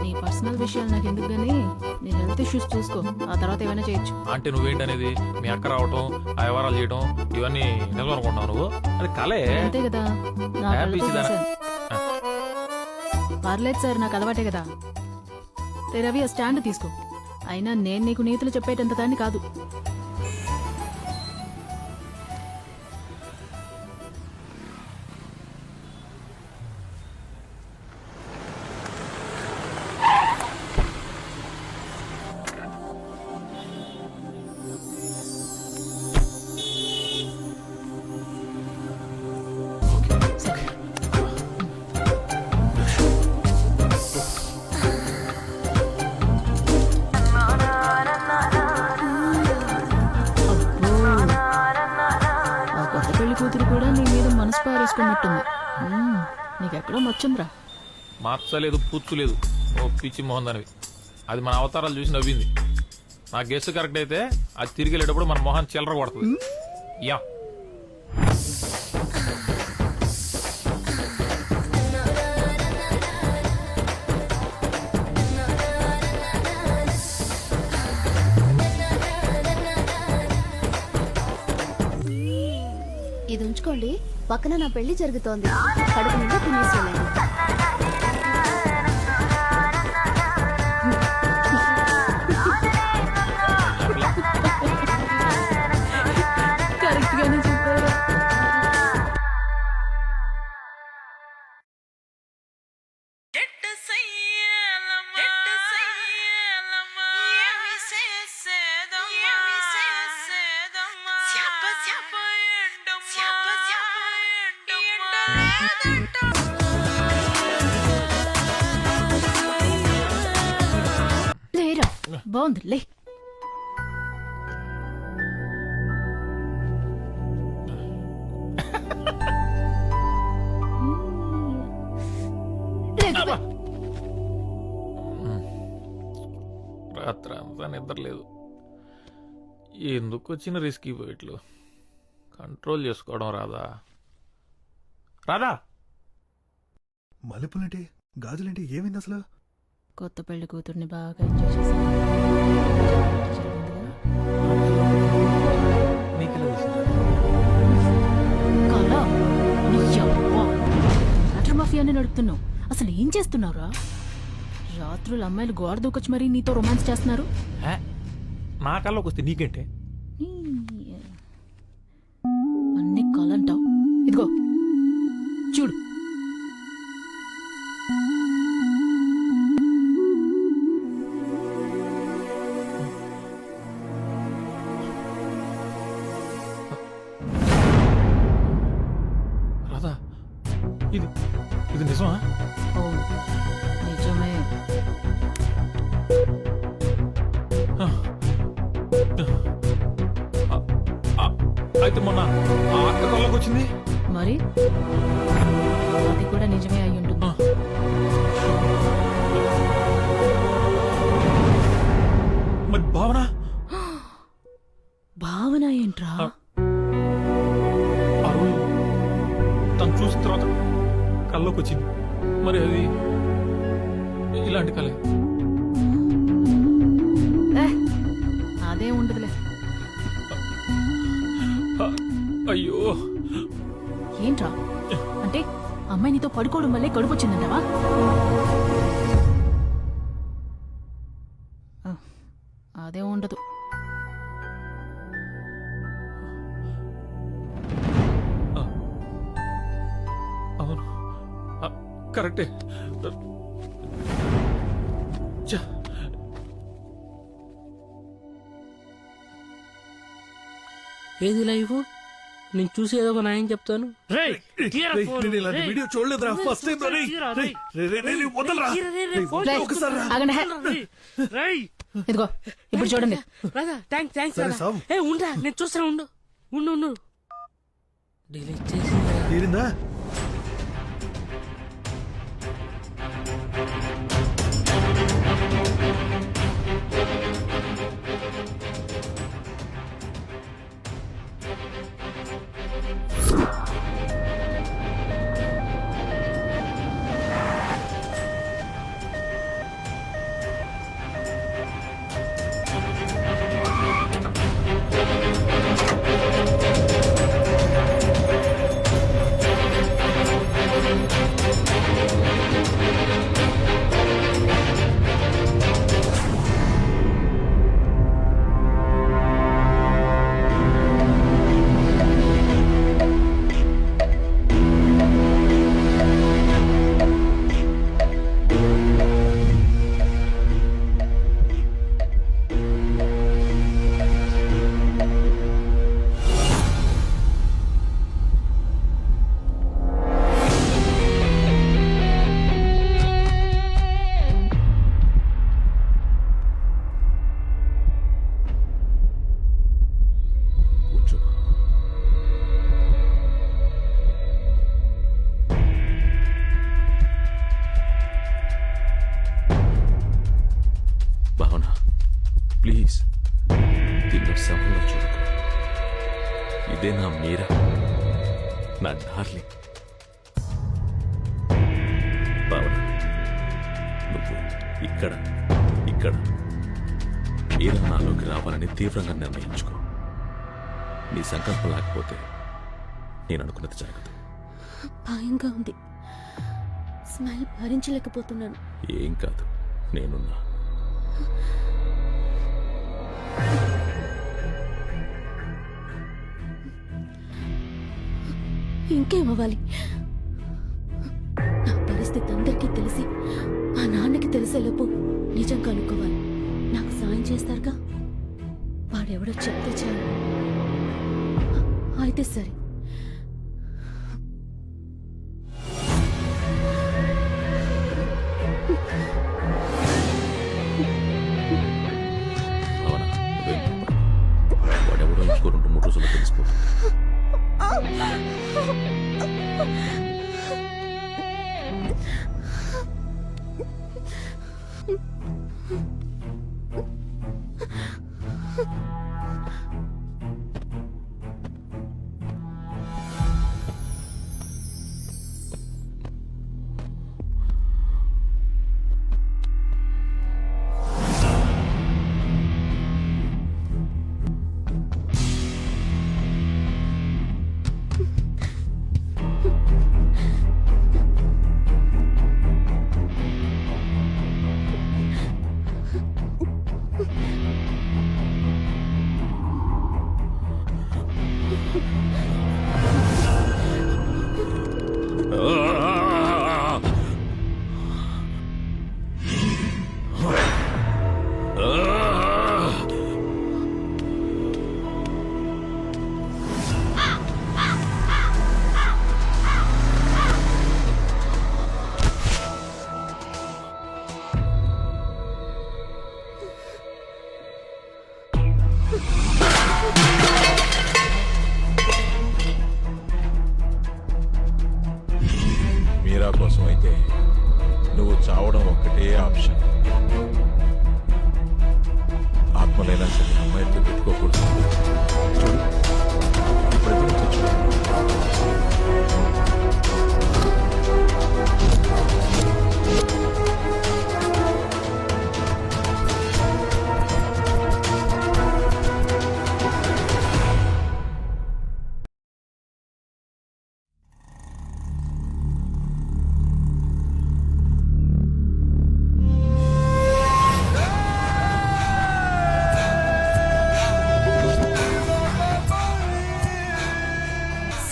నీ పర్సనల్ విషయాలు నాకు ఎందుకు గానీ నీ హెల్త్ ఇష్యూస్ చూసుకో, ఆ తర్వాత ఏమైనా చేయొచ్చు. అంటే నువ్వేంటనేది మీ అక్క రావటం, ఆ వ్యవహారాలు చేయడం ఇవన్నీ నిజం అనుకుంటున్నావు నువ్వు? అది కలే అంతే కదా. పర్లేదు సార్, నాకు అలవాటే కదా. రవి, ఆ స్టాండ్ తీసుకో. అయినా నేను నీకు నీతులు చెప్పేటంత దాన్ని కాదు. చేసుకున్నట్టుంది. నీకెక్కడో మచ్చుందిరా. మార్చలేదు, పూర్చులేదు. ఓ పిచ్చి మోహన్ దానివి. అది మన అవతారాలు చూసి నవ్వింది. నా గెస్ట్ కరెక్ట్ అయితే అది తిరిగి వెళ్ళేటప్పుడు మన మొహన్ చిల్లర కొడుతుంది. యా ఇది ఉంచుకోండి, పక్కన నా పెళ్లి జరుగుతోంది. కడుపు నిండా తినేసేయాలి. కరెక్ట్ గానే చెప్పారు. లేరా, బాగుంది లే. రాత్రి అంతా నిద్ర లేదు. ఎందుకు వచ్చిన రిస్క్ పోయిట్లు కంట్రోల్ చేసుకోవడం రాదా? రాదా? మల్లెపూలేంటి, గాజులేంటి, ఏమైంది అసలు? కొత్త పెళ్లి కూతుర్ని బాగా ఎంజాయ్ చేశాను. వాటర్ మాఫియాని నడుపుతున్నావు. అసలు ఏం చేస్తున్నావురా? రాత్రులు అమ్మాయిలు గోడ దూకొచ్చి మరీ నీతో రొమాన్స్ చేస్తున్నారు. నా కల్లోకి వస్తే నీకేంటే? అన్ని కలంటావు. ఇదిగో చూడు. రాదా? ఇది నిజమా? నిజమే. అయితే మొన్న ఆ అక్క కళ్ళకి వచ్చింది మరి, అది కూడా నిజమే అయి ఉంటుంది. మరి భావన? భావన ఏంట్రా? ఆ రోజు తను చూసిన తర్వాత కళ్ళకి వచ్చింది. మరి అది ఇలాంటి కళ? అదే ఉండదులే. అయ్యో, ఏంట్రా అంటే అమ్మాయి నీతో పడుకోవడం వల్లే కడుపు వచ్చిందంటవా? అదే ఉండదు. అవును, కరెక్టే. ఏది లైఫ్? నేను చూసి ఏదో ఒక న్యాయం చెప్తాను. వీడియో చూడలేదురా, ఫస్ట్ టైం. ఇదిగో ఇప్పుడు చూడండి. థ్యాంక్స్. ఉండరా, నేను చూస్తాను. ఉండు. డిలీట్ చేసి తీరిందా? చిన్న శవంలో చూడకు. ఇదే నా మీరా, నా డార్లింగ్. భావన, నువ్వు ఇక్కడ ఇక్కడ మీరా నాలోకి రావాలని తీవ్రంగా నిర్ణయించుకో. నీ సంకల్పం లేకపోతే నేను అనుకున్నది జరగదు. భయంగా ఉంది. స్మైల్ భరించలేకపోతున్నాను. ఏం కాదు, నేనున్నా. ఇంకేమవ్వాలి? నా పరిస్థితి అందరికీ తెలిసి మా నాన్నకి తెలిసేలోపు నిజం కనుక్కోవాలి. నాకు సాయం చేస్తారుగా? వాడెవడో చెప్తే చాలు. అయితే సరే. వాడెవడో ఇంకో 2-3 రోజుల్లో తెలిసిపోతుంది. మీరా కోసం అయితే నువ్వు చావడం ఒక్కటే ఆప్షన్. ఆత్మలైనా సరే అమ్మాయితో పెట్టుకోకూడదు. చూడు, ఇప్పుడు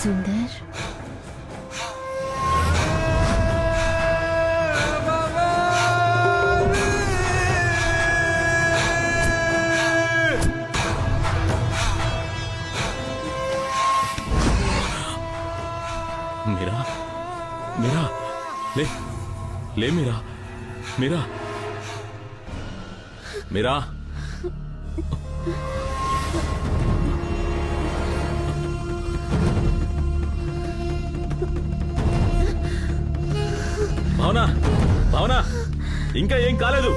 సుందర్, మీరా, మీరా, లే లే మీరా, మీరా, మీరా. భావన, భావన, ఇంకా ఏం కాలేదు.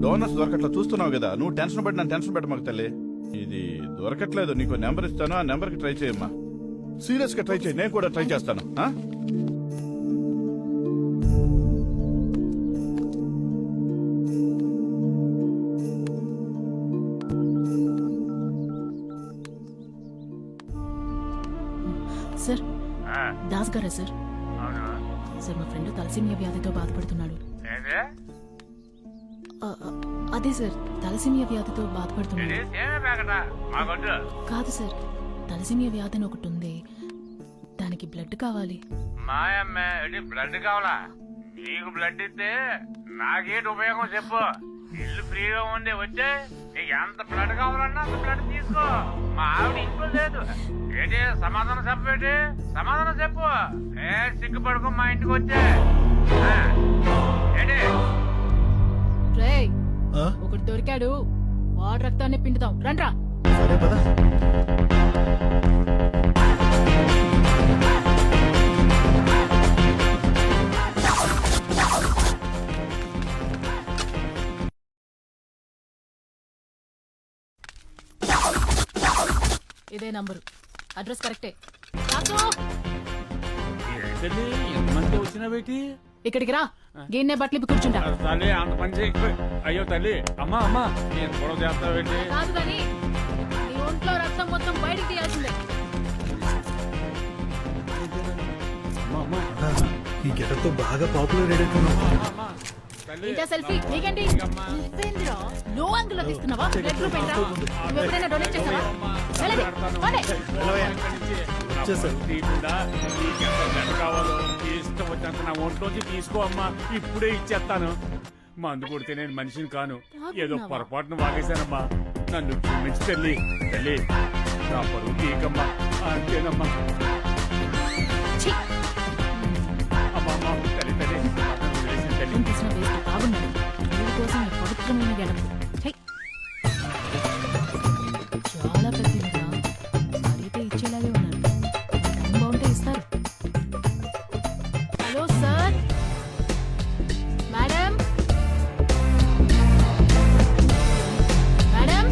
డోనర్స్ దొరకట్లా చూస్తున్నావు కదా, నువ్వు టెన్షన్ పడి నన్ను టెన్షన్ పెట్టమాకు తల్లి. ఇది దొరకట్లేదు, నీకు నెంబర్ ఇస్తాను, ఆ నెంబర్కి ట్రై చేయమ్మా. సీరియస్ గా ట్రై చేయి, నేను కూడా ట్రై చేస్తాను. సార్, దాస్ గారా సార్? సార్, మా ఫ్రెండ్ తలసీమియా వ్యాధితో బాధపడుతున్నాడు. అదే సార్ తలసేమియా వ్యాధితో బాధపడుతున్నాను. కాదు సార్, తలసేమియా వ్యాధి అని ఒకటి ఉంది, దానికి బ్లడ్ కావాలి. మాయమ్మే బ్లడ్ కావాలా? నీకు బ్లడ్ ఇస్తే నాకేంటి ఉపయోగం చెప్పు. ఇల్లు ఫ్రీగా ఉంది, వచ్చే నీకు ఎంత బ్లడ్ కావాలన్నా అంత బ్లడ్ తీసుకో. మా ఆవిడ ఇంట్లో లేదు. ఏంటి సమాధానం చెప్పేటి? సమాధానం చెప్పు. ఏ సిగ్గుపడుకో, మా ఇంటికి వచ్చే. ఏంటి రేయ్, ఒకటి దొరికాడు, వాడు రక్తాన్ని పిండుతాం, రండ్రా. ఇదే నంబరు, అడ్రస్ కరెక్టే. ఎంతమంది వచ్చినా బేటి ఇక్కడికి రా, గిన్నె బట్టలు కూర్చుంటా. తల్లి అంత పని చేయి. అయ్యో తల్లి, అమ్మా అమ్మా నేను గొడవ చేస్తా బేటి. కాదు కానీ నీ ఒంట్లో రక్తం మొత్తం బయటికి తీయాల్సిందే. ఈ గెటప్ తో బాగా పాపులర్ అయిపోతున్నావు. ఇంకా సెల్ఫీ నీకేంటి? నువ్వేంద్రా లో యాంగిల్ లో తీస్తున్నావా? బ్లడ్ గ్రూప్ ఏంట్రా? నువ్వు ఎప్పుడైనా డొనేట్ చేసావా? వెళ్ళండి, పోండి. కావాలో ఇష్టం వచ్చినంత నా ఒంట్లోంచి తీసుకో అమ్మా, ఇప్పుడే ఇచ్చేస్తాను. మందు కొడితే నేను మనిషిని కాను, ఏదో పొరపాటును వాగేశానమ్మా, నన్ను క్షమించి తల్లి. తల్లి నా పరువు తీయకమ్మా, అంతేనమ్మా. అమ్మా అమ్మా తల్లి తల్లి రక్తం తీసిన వేస్ట్ బాగున్నాడు. వీడి కోసం ఈ పవిత్రమైన గెడపు చాలా పెద్దదిగా అడిగితే ఇచ్చేలాగే ఉన్నాడు. టైం బాగుంటే ఇస్తారు. Hello sir, madam madam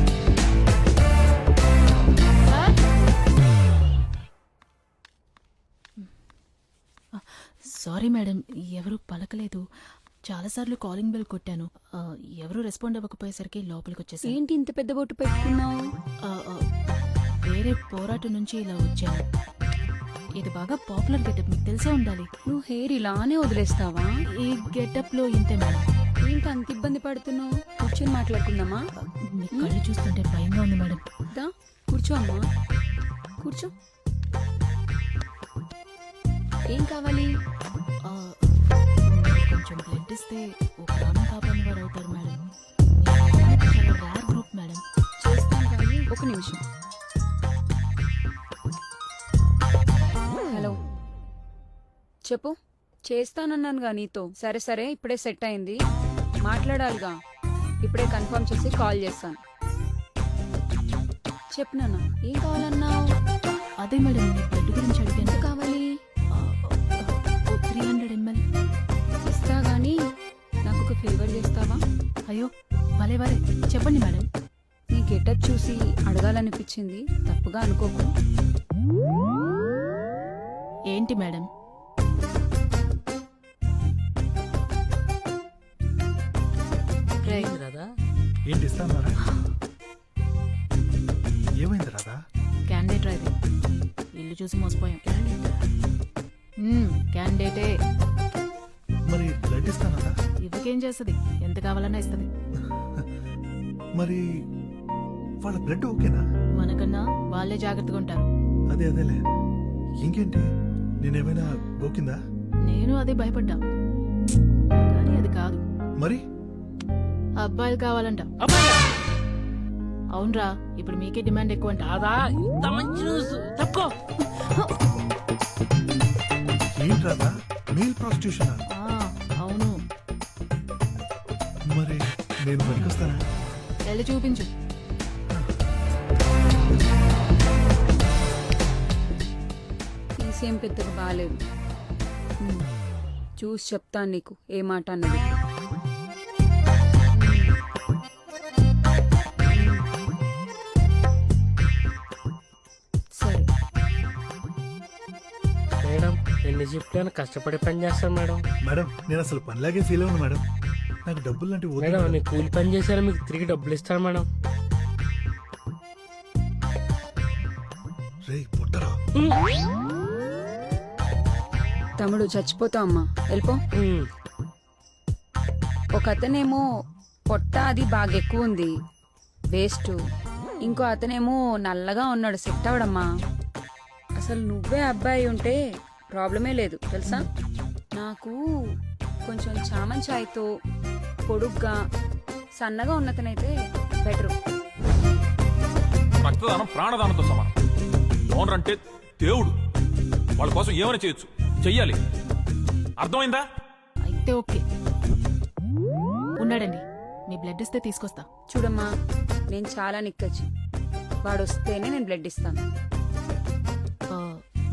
sir. Sorry madam, ఎవరు పలకలేదు. చాలాసార్లు కాలింగ్ బెల్ కొట్టాను, ఎవరు రెస్పాండ్ అవ్వకపోయేసరికి లోపలికి వచ్చేసాను. ఏంటి ఇంత పెద్ద బొట్టు పెట్టుకున్నావు? వేరే పోరాటం నుంచి ఇలా వచ్చాను. ఇది బాగా పాపులర్ గెటప్, మీకు తెలిసే ఉండాలి. నువ్వు హెయిర్ ఇలానే వదిలేస్తావా? ఈ గెటప్ లో ఇంతే మేడం. ఏంటి అంత ఇబ్బంది పడుతున్నావు? కూర్చొని మాట్లాడుకుందామా? మీ కళ్ళు చూస్తుంటే భయంగా ఉంది మేడం. దా కూర్చో అమ్మా, కూర్చో. ఏం కావాలి? కొంచెం బ్లడ్ ఇస్తే ఒక ప్రాణం కాపాడిన వారు అవుతారు మేడం. చాలా రేర్ గ్రూప్ మేడం. చేస్తాను కానీ ఒక నిమిషం. హలో చెప్పు. చేస్తానన్నానుగా నీతో. సరే సరే, ఇప్పుడే సెట్ అయింది, మాట్లాడాలిగా. ఇప్పుడే కన్ఫర్మ్ చేసి కాల్ చేస్తాను. చెప్పు నాన్న, ఏం కావాలన్నావు? అదే మేడం, మీ బ్లడ్ గురించి అడిగాను. ఎంత కావాలి? 300 ml. ఇస్తా గానీ నాకు ఒక ఫేవర్ చేస్తావా? అయ్యో భలే భలే, చెప్పండి మేడం. నీ గెటప్ చూసి అడగాలనిపించింది, తప్పుగా అనుకోకు. ఏంటి మేడం? ఏంటి ఇస్తాను? ఏమైంది రాదా? క్యాండిడేట్ రాది, ఇల్లు చూసి మోసపోయాం. క్యాండిడేటే. మరి బ్లడ్ ఇస్తానదా? ఇవ్వకేం చేస్తుంది, ఎంత కావాలన్నా ఇస్తుంది. మరి వాళ్ళ బ్లడ్ ఓకేనా? మనకన్నా వాళ్ళే జాగ్రత్తగా ఉంటారు. అదే అదేలే. ఇంకేంటి, నేనేమైనా గోకిందా? నేను అదే భయపడ్డా, కానీ అది కాదు. మరి అబ్బాయిలు కావాలంట. అవునరా, ఇప్పుడు మీకే డిమాండ్ ఎక్కువ అంట. అదా ఇంత మంచి న్యూస్ తప్పుకో. ఏంట్రాదా, మెయిల్ ప్రాస్టిట్యూషన్? అవును. మరి నేను పనికొస్తానా? వెళ్ళి చూపించు. తీసేం పెద్దగా బాగాలేదు, చూసి చెప్తాను నీకు ఏ మాట అన్నది. సరే మేడం, ఎన్ని షిఫ్ట్లను కష్టపడి పని చేస్తాను మేడం. మేడం నేను అసలు పనిలాగే ఫీల్ అవ్వను మేడం, నాకు డబ్బులు అంటే మేడం నేను కూలి పని చేశాను, మీకు తిరిగి డబ్బులు ఇస్తాను మేడం. రే పుట్టరా తమ్ముడు, చచ్చిపోతావు అమ్మా, వెళ్ళిపో. ఒక అతనేమో పొట్ట అది బాగా ఎక్కువ ఉంది, వేస్ట్. ఇంకో అతనేమో నల్లగా ఉన్నాడు, సెట్ అవడమ్మా. అసలు నువ్వే అబ్బాయి ఉంటే ప్రాబ్లమే లేదు తెలుసా. నాకు కొంచెం చామన్ ఛాయ్తో పొడుగ్గా సన్నగా ఉన్నతనైతే బెటరు. రక్తదానం ప్రాణదానంతో సమానం. డోనర్ అంటే దేవుడు, వాళ్ళ కోసం ఏమైనా చేయొచ్చు, చెయ్యాలి. అర్థమైందా? అయితే ఓకే, ఉన్నాడండి, మీ బ్లడ్ ఇస్తే తీసుకొస్తా. చూడమ్మా, నేను చాలా నిక్కచ్చు, వాడు వస్తేనే నేను బ్లడ్ ఇస్తాను.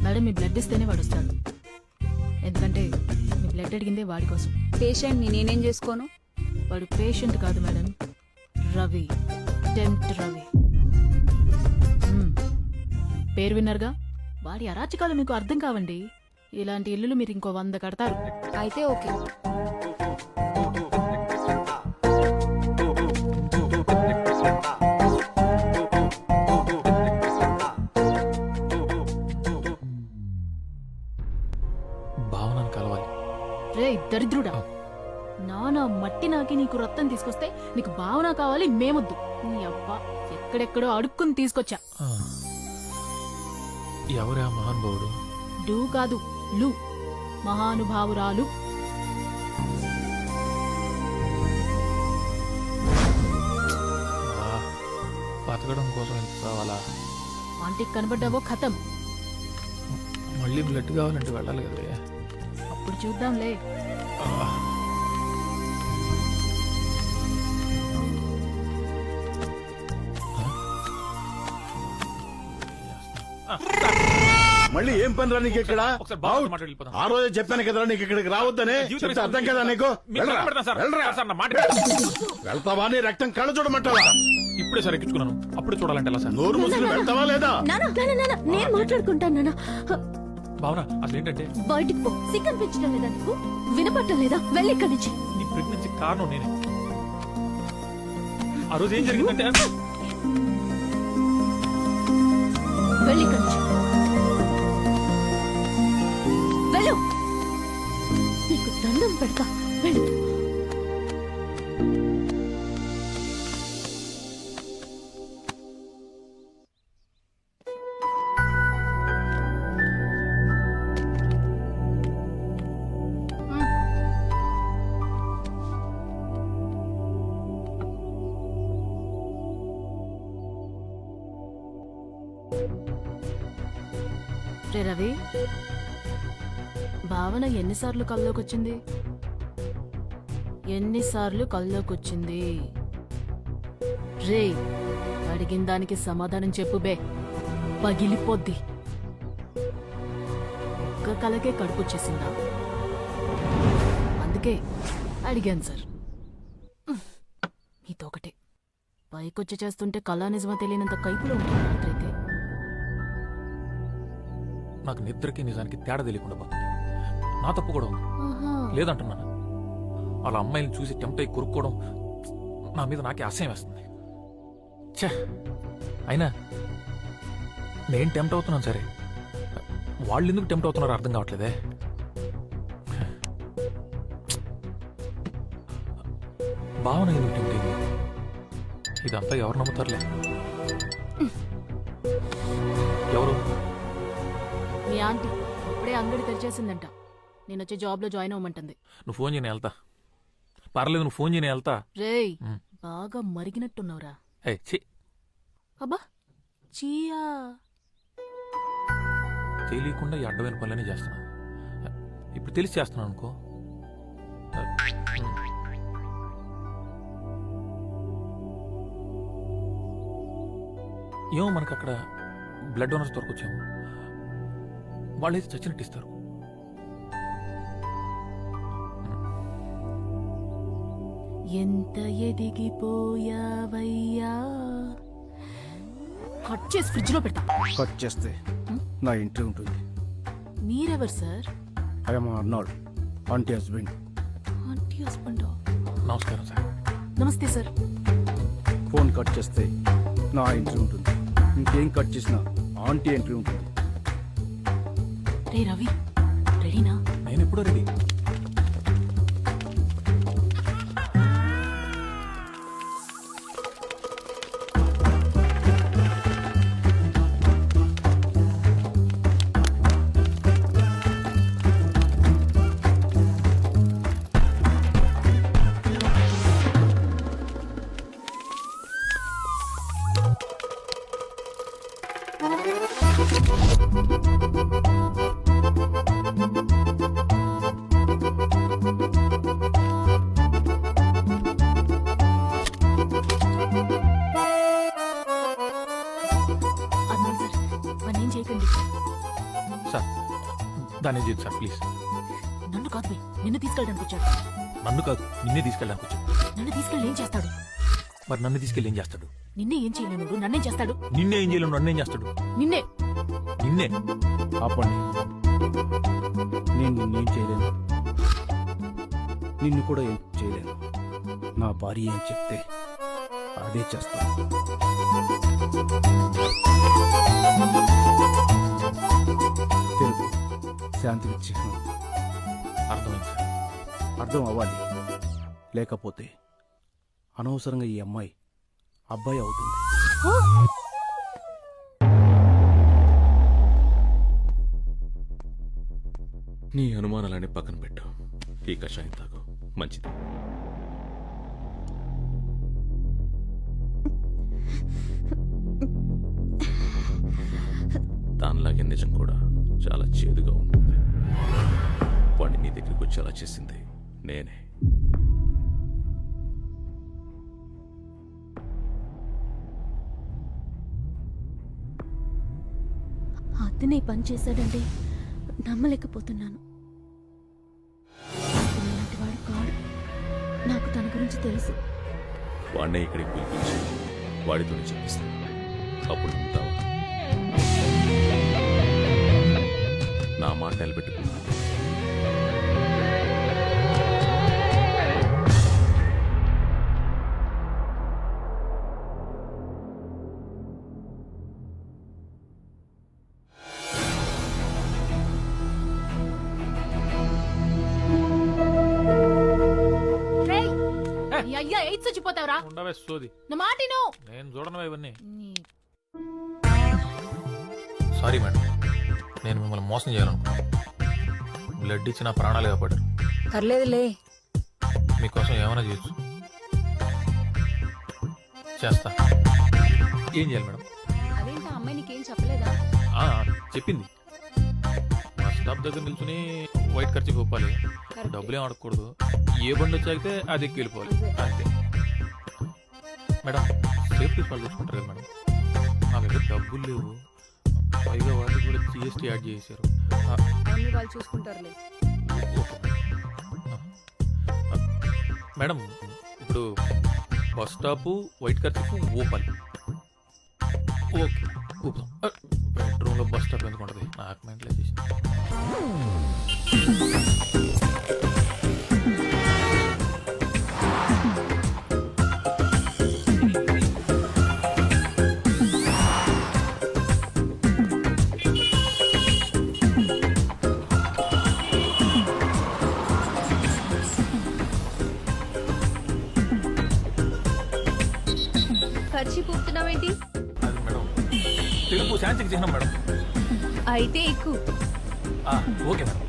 మేడం, మీ బ్లడ్ ఇస్తేనే వాడు వస్తాడు, ఎందుకంటే మీ బ్లడ్ అడిగిందే వాడి కోసం. పేషెంట్ని నేనేం చేసుకోను? వాడు పేషెంట్ కాదు మేడం, రవి, టెంప్ట్ రవి. పేరు విన్నారుగా, వాడి అరాచకాలు మీకు అర్థం కావండి. ఇలాంటి ఇల్లులు మీరు ఇంకో 100 కడతారు. అయితే ఓకే. భావనను కలవాలి. రే దరిద్రుడా, నానా మట్టి నాకి నీకు రక్తం తీసుకొస్తే నీకు భావన కావాలి, మేమొద్దు. నీ అబ్బా ఎక్కడెక్కడో అడుక్కుని తీసుకొచ్చా. ఎవరా మహానుభావుడు? డూ కాదు, లు, మహానుభావురాలు. బతకడం కోసం ఎంత కావాలా? ఆంటీకి కనబడ్డావో ఖతం. మళ్ళీ బ్లడ్ కావాలంటే వెళ్ళాలి కదా. అప్పుడు చూద్దాంలే. మళ్ళీ ఏం పని రా నీకు ఇక్కడ? ఆ రోజే చెప్పాను కదరా నీకు ఇక్కడికి రావద్దని. చెప్తే అర్థం కదా నీకు? వెళ్తావా? నీ రక్తం కళ్ళ చూడమంటావా? ఇప్పుడే సార్ ఎక్కించుకున్నాను, అప్పుడు చూడాలంటే ఎలా సార్? నోరు ముసుగులు వెళ్తావా లేదా? నేను మాట్లాడుకుంటాను నాన్న. భావన, అసలు ఏంటంటే బయటికి పో. సిగ్గనిపించడం లేదా నీకు? వినపట్టం లేదా? వెళ్ళి ఇక్కడి నుంచి. నీ ప్రెగ్నెన్సీ కారణం నేనే. ఆ రోజు ఏం జరిగిందంటే వెళ్ళి ఇక్కడి నుంచి వెళ్ళు. నీకు దండం పెడతా, వెళ్ళు. రే రవి, భావన ఎన్నిసార్లు కల్లోకొచ్చింది? ఎన్నిసార్లు కల్లోకొచ్చింది? రే, అడిగిన దానికి సమాధానం చెప్పు బే, పగిలిపోద్ది. ఒక్క కలకే కడుపుచ్చేసిందా? అందుకే అడిగాను సార్. మీతో ఒకటే పైకొచ్చి చేస్తుంటే కళా నిజమా తెలియనంత కైపులో ఉంటుంది రాత్రైతే. నాకు నిద్రకి నిజానికి తేడా తెలియకుండా పోతుంది. నా తప్పు కూడా ఉంది, లేదంటున్నాను. వాళ్ళ అమ్మాయిని చూసి టెంప్ట్ అయి కొరుక్కోవడం నా మీద నాకే అసహ్యం వేస్తుంది. ఛే, అయినా నేను టెంప్ట్ అవుతున్నాను సరే, వాళ్ళు ఎందుకు టెంప్ట్ అవుతున్నారో అర్థం కావట్లేదే. భావన ఎందుకు టెంప్ట్ అయింది? ఇదంతా ఎవరు నమ్ముతారులే. ఎవరు? మీ ఆంటీ ఇప్పుడే అంగడి తెరిచేసిందంట. నేను వచ్చే జాబ్ లో జాయిన్ అవ్వమంటుంది. నువ్వు ఫోన్ చేయని వెళ్తా. పర్లేదు, నువ్వు ఫోన్ చేయని వెళ్తా. రేయ్, బాగా మరిగినట్టున్నావురా. అబ్బా చీయా, తెలియకుండా ఈ అడ్డమైన పనులన్నీ చేస్తున్నాను. ఇప్పుడు తెలిసి చేస్తున్నాను అనుకో. ఏమో మనకు అక్కడ బ్లడ్ డోనర్స్ దొరకొచ్చాము. వాళ్ళైతే చచ్చినట్టు ఇస్తారు. ఎంత ఎదిగిపోయావయ్యా. కట్ చేసి ఫ్రిడ్జ్ లో పెట్టా. కట్ చేస్తే నా ఎంట్రీ ఉంటుంది. మీరెవరు sir? I'm Arnold, aunty husband. Aunty husband. నమస్కారం సార్. నమస్తే సార్. ఫోన్ కట్ చేస్తే నా ఎంట్రీ ఉంటుంది. ఇంకేం కట్ చేసినా ఆంటీ ఎంట్రీ ఉంటుంది. రే రవి, రెడీనా? నేను ఎప్పుడో రెడీ. అన్నయ్య సార్ మన ఏం చేయకండి. సార్ దాన్ని చేయదు సార్ ప్లీజ్. నన్ను కాదు బే, నిన్ను తీసుకెళ్ళడానికి వచ్చాడు. నన్ను కాదు నిన్నే తీసుకెళ్ళడానికి వచ్చాడు. నన్ను తీసుకెళ్ళి ఏం చేస్తాడు? మరి నన్ను తీసుకెళ్ళి ఏం చేస్తాడు? నిన్నే ఏం చేయలేనుడు, నన్నేం చేస్తాడు? నిన్నే ఏం చేయలేను, నన్నేం చేస్తాడు? నిన్నే నిన్నే ఆపండి. నేను నిన్నేం చేయలేను, నిన్ను కూడా ఏం చేయలేను. నా భార్య ఏం చెప్తే అదే చేస్తాను. తెలుగు శాంతికి చిహ్నం. అర్థమైంది సార్. అర్థం అవ్వాలి, లేకపోతే అనవసరంగా ఈ అమ్మాయి అబ్బాయి అవుతుంది. నీ అనుమానాలని పక్కన పెట్టు. ఈ కషాయం తాగు, మంచిది. దానిలాగే నిజం కూడా చాలా చేదుగా ఉంటుంది. వాడిని నీ దగ్గరికి వచ్చేలా చేసింది నేనే. అతనే పని చేశాడంటే నమ్మలేకపోతున్నాను. ఇలాంటి వాడు కాడు. నాకు తన గురించి తెలుసు. వాడినే ఇక్కడికి పిలిపించి వాడితో చెప్పిస్తాను. అప్పుడు నమ్ముతావా? నా మాట నిలబెట్టుకున్నా. అయ్యా ఎయిడ్స్ వచ్చిపోతావురా. ఉండవే సోది. నా మాటిను. నేను చూడను ఇవన్నీ. సారీ మేడం, నేను మిమ్మల్ని మోసం చేయాలనుకున్నాను. బ్లడ్ ఇచ్చి నా ప్రాణాలు కాపాడారు. పర్లేదులే. మీకోసం ఏమైనా చేయొచ్చు. చేస్తా. ఏం చేయాలి మేడం? అదేంటి అమ్మాయి నీకేం చెప్పలేదా? చెప్పింది. మా స్టాప్ దగ్గర నిల్చుని వైట్ ఖర్చు ఒప్పాలి, డబ్బులేం అడగకూడదు, ఏ బండి వచ్చాగితే అది ఎక్కి వెళ్ళిపోవాలి అంతే. మేడం సేఫ్టీ వాళ్ళు చూసుకుంటారు కదా మేడం. నా దగ్గర డబ్బులు లేవు, పైగా వాళ్ళు కూడా GST యాడ్ చేశారు. అన్ని వాళ్ళు చూసుకుంటారులే. మేడం ఇప్పుడు బస్ స్టాప్ వైట్ ఖర్చు ఊపాలి. ఓకే ఊపుదాం. బెడ్రూమ్లో బస్ స్టాప్ ఎందుకు ఉంటుంది? నాకు మెంటలే చేసి. ఖర్చు పూపుతున్నావేంటి? అది మేడం తెలుపు శాంతికి చిహ్నం మేడం. అయితే ఎక్కువ. Okay madam.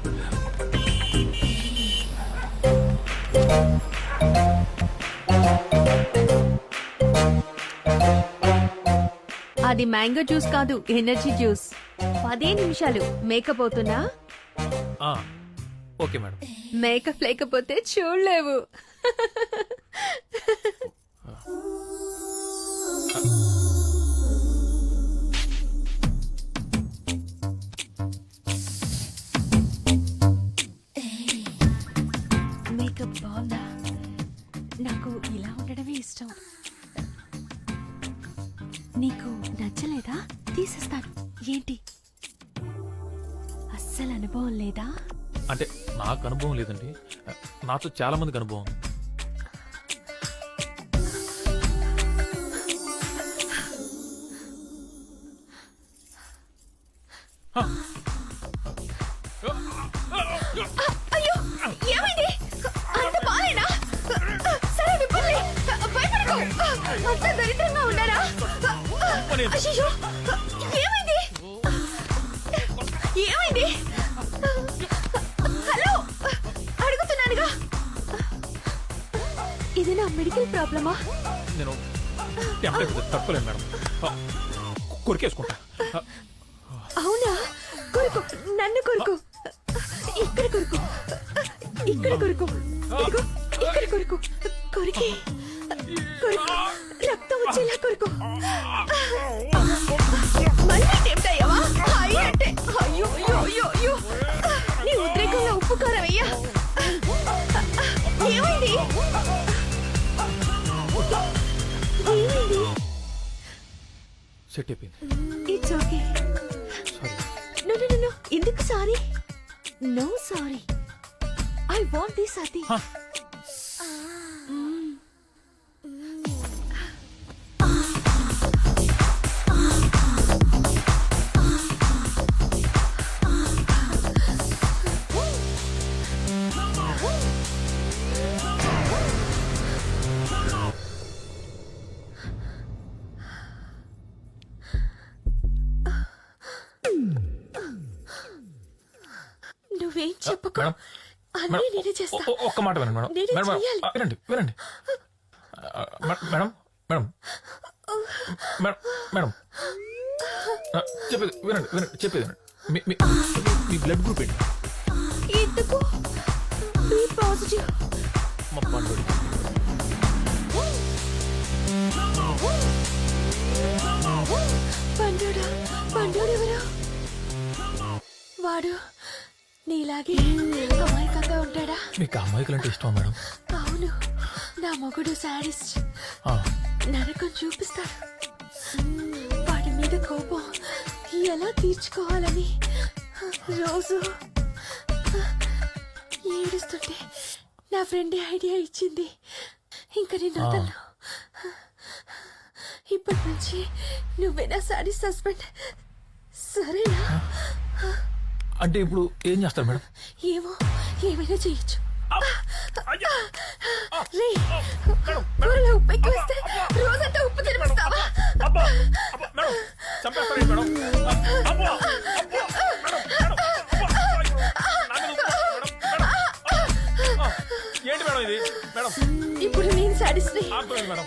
అది మ్యాంగో జ్యూస్ కాదు, ఎనర్జీ జ్యూస్. 10 నిమిషాలు మేకప్ అవుతున్నా? Okay madam. మేకప్ లేకపోతే చూడలేవు. మేకప్ బాగుందా? నాకు ఇలా ఉండడమే ఇష్టం. నీకు నచ్చలేదా? తీసేస్తాను. ఏంటి అస్సలు అనుభవం లేదా? అంటే నాకు అనుభవం లేదండి, నాతో చాలా మందికి అనుభవం. అయ్యో ఏమైంది? అంత బాలేనా? సరే విప్పండి. భయపడకు. అంత దరిద్రంగా ఉన్నారా? అయ్యో ఏమైంది? ఏమైంది? హలో అడుగుతున్నానుగా. ఇది నా మెడికల్ ప్రాబ్లమా? నేను తప్పలేదు మేడం, కొరికేసుకుంటా. అవునా? కొరుకు, నన్ను కొరుకు, ఇక్కడ కొరుకు, ఇక్కడ కొరుకు, ఇదిగో ఇక్కడ కొరుకు, కొరికి కొరుకు, రక్తం వచ్చేలా కొరుకు. మళ్ళీ టెంప్ట్ అయ్యావా? అంటే అయ్యో అయ్యో అయ్యో అయ్యో, నీ ఉద్రేకంలో ఉప్పు కారం అయ్యా. ఏమైంది? ఏమైంది? సెట్ అయిపోయింది. It's okay. No no no, ఎందుకు sorry? No sorry, I want this అతి. నువ్వేం చెప్పకు, అన్నీ నేనే చేస్తా. ఒక్క మాట వినండి మేడం. నేనే మేడం చెయ్యాలి. వినండి వినండి మేడం మేడం మేడం మేడం చెప్పేది వినండి వినండి చెప్పేది వినండి. మీ బ్లడ్ గ్రూప్ ఏంటి? ఎందుకు? B positive. మా పండుగ పండుడా? పండుడెవరు? వాడు నీలాగే అమాయకంగా ఉంటాడా? మీకు అమ్మాయికులంటే ఇష్టం మేడం? అవును, నా మొగుడు సాడిస్ట్. నరకం చూపిస్తాడు. వాడి మీద కోపం ఎలా తీర్చుకోవాలని రోజు ఏడుస్తుంటే నా ఫ్రెండ్ ఐడియా ఇచ్చింది. ఇంకా నేను వదలను. ఇప్పటి నుంచి నువ్వే నా సాడిస్ట్ హస్బెండ్, సరేనా? అంటే ఇప్పుడు ఏం చేస్తారు మేడం? ఏమో, ఏమైనా చేయొచ్చు. రే, కూరలో ఉప్పు ఎక్కువ వేస్తే రోజంతా ఉప్పు తినిపిస్తావా? ఏంటి మేడం ఇది? మేడం ఇప్పుడు నేను సాడిస్ట్. మేడం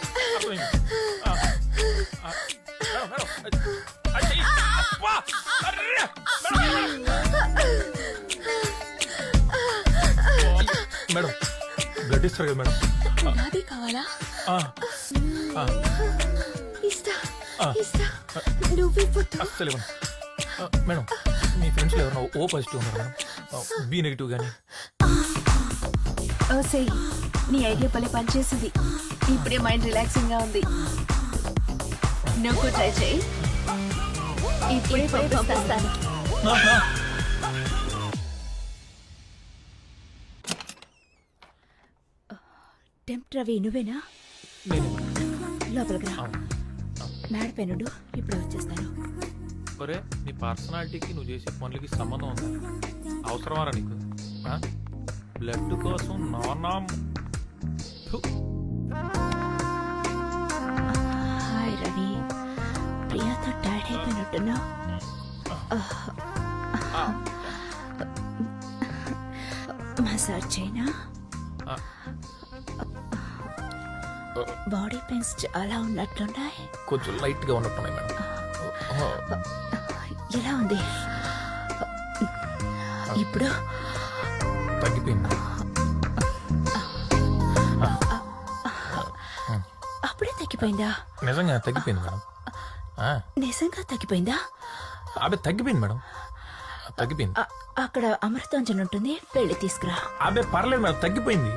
మేడం బ్లడ్ ఇస్తారు కదా మేడం? నాదే కావాలా? ఇస్తా ఇస్తా, నువ్వివ్వద్దు. అస్సలు మేడం. మీ ఫ్రెండ్స్ ఎవరన్నా ఓ పాజిటివ్ ఉన్నారు మేడం? బి నెగిటివ్ కానీ? ఓసే, నీ ఐడియా పని పనిచేసింది. ఇప్పుడే మైండ్ రిలాక్సింగ్ గా ఉంది. నువ్వు ట్రై చేయి. ఇప్పుడే పంపిస్తాను. టెంప్ట్ రవి నువ్వేనా? లోపలికి రా. మేడ పెనుడు, ఇప్పుడే వచ్చేస్తాను. ఒరే, నీ పర్సనాలిటీకి నువ్వు చేసే పనులకి సంబంధం ఉందా? అవసరమారా నీకు? బ్లడ్ కోసం నానా. హాయ్ రవి, ప్రియాతో టైర్డ్ అయిపోయినట్టున్నా. మసాజ్ చేయనా? బాడీ పెయిన్స్ చాలా ఉన్నట్లున్నాయి. కొంచెం లైట్ గా ఉన్నట్టున్నాయి మేడం. ఎలా ఉంది ఇప్పుడు? తగ్గిపోయింది. అప్పుడే తగ్గిపోయిందా? నిజంగా తగ్గిపోయింది మేడం. నిజంగా తగ్గిపోయిందా? అబ్బే తగ్గిపోయింది మేడం, తగ్గిపోయింది. అక్కడ అమృతాంజన్ ఉంటుంది, వెళ్ళి తీసుకురా. అబ్బే పర్లేదు మేడం, తగ్గిపోయింది.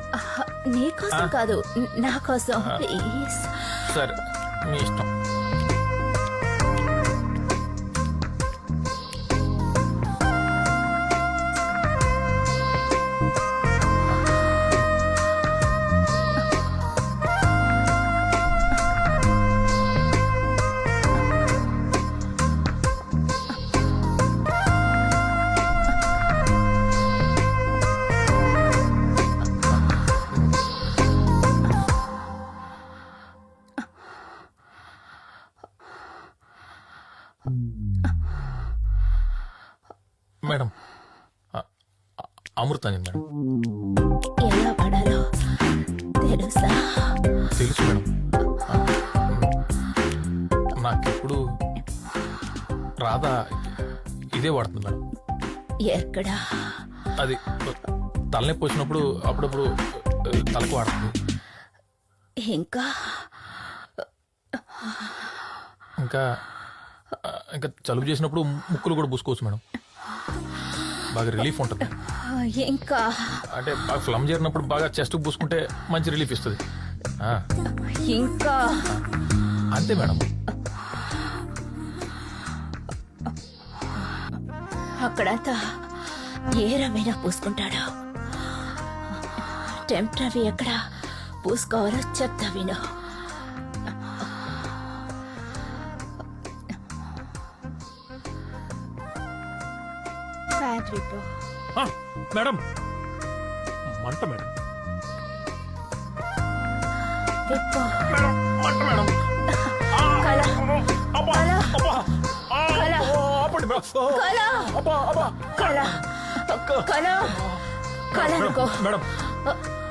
నీ కోసం కాదు, నా కోసం ప్లీజ్. సరే, మీ ఇష్టం. Madam, Amrutanjan madam. ఎలా పడాలో తెలుసా? తెలుసు మేడం. నాకెప్పుడు రాధా ఇదే వాడుతుంది మేడం. ఎక్కడా? అది తలనొప్పి వచ్చినప్పుడు అప్పుడప్పుడు తలకు వాడుతుంది. ఇంకా ఇంకా ఇంకా జలుబు చేసినప్పుడు ముక్కులు కూడా పూసుకోవచ్చు మేడం. బాగా రిలీఫ్ ఉంటుంది. ఇంకా అంటే బాగా ఫ్లమ్ చేరినప్పుడు బాగా చెస్ట్ పూసుకుంటే మంచి రిలీఫ్ ఇస్తుంది. ఇంకా అంతే మేడం. అక్కడంతా ఏ రవైనా పూసుకుంటాడు. టెంపరరీ ఎక్కడ పూసుకోవాలో చెప్తా విను. మేడం మంట మేడం. మంట మేడం. మేడం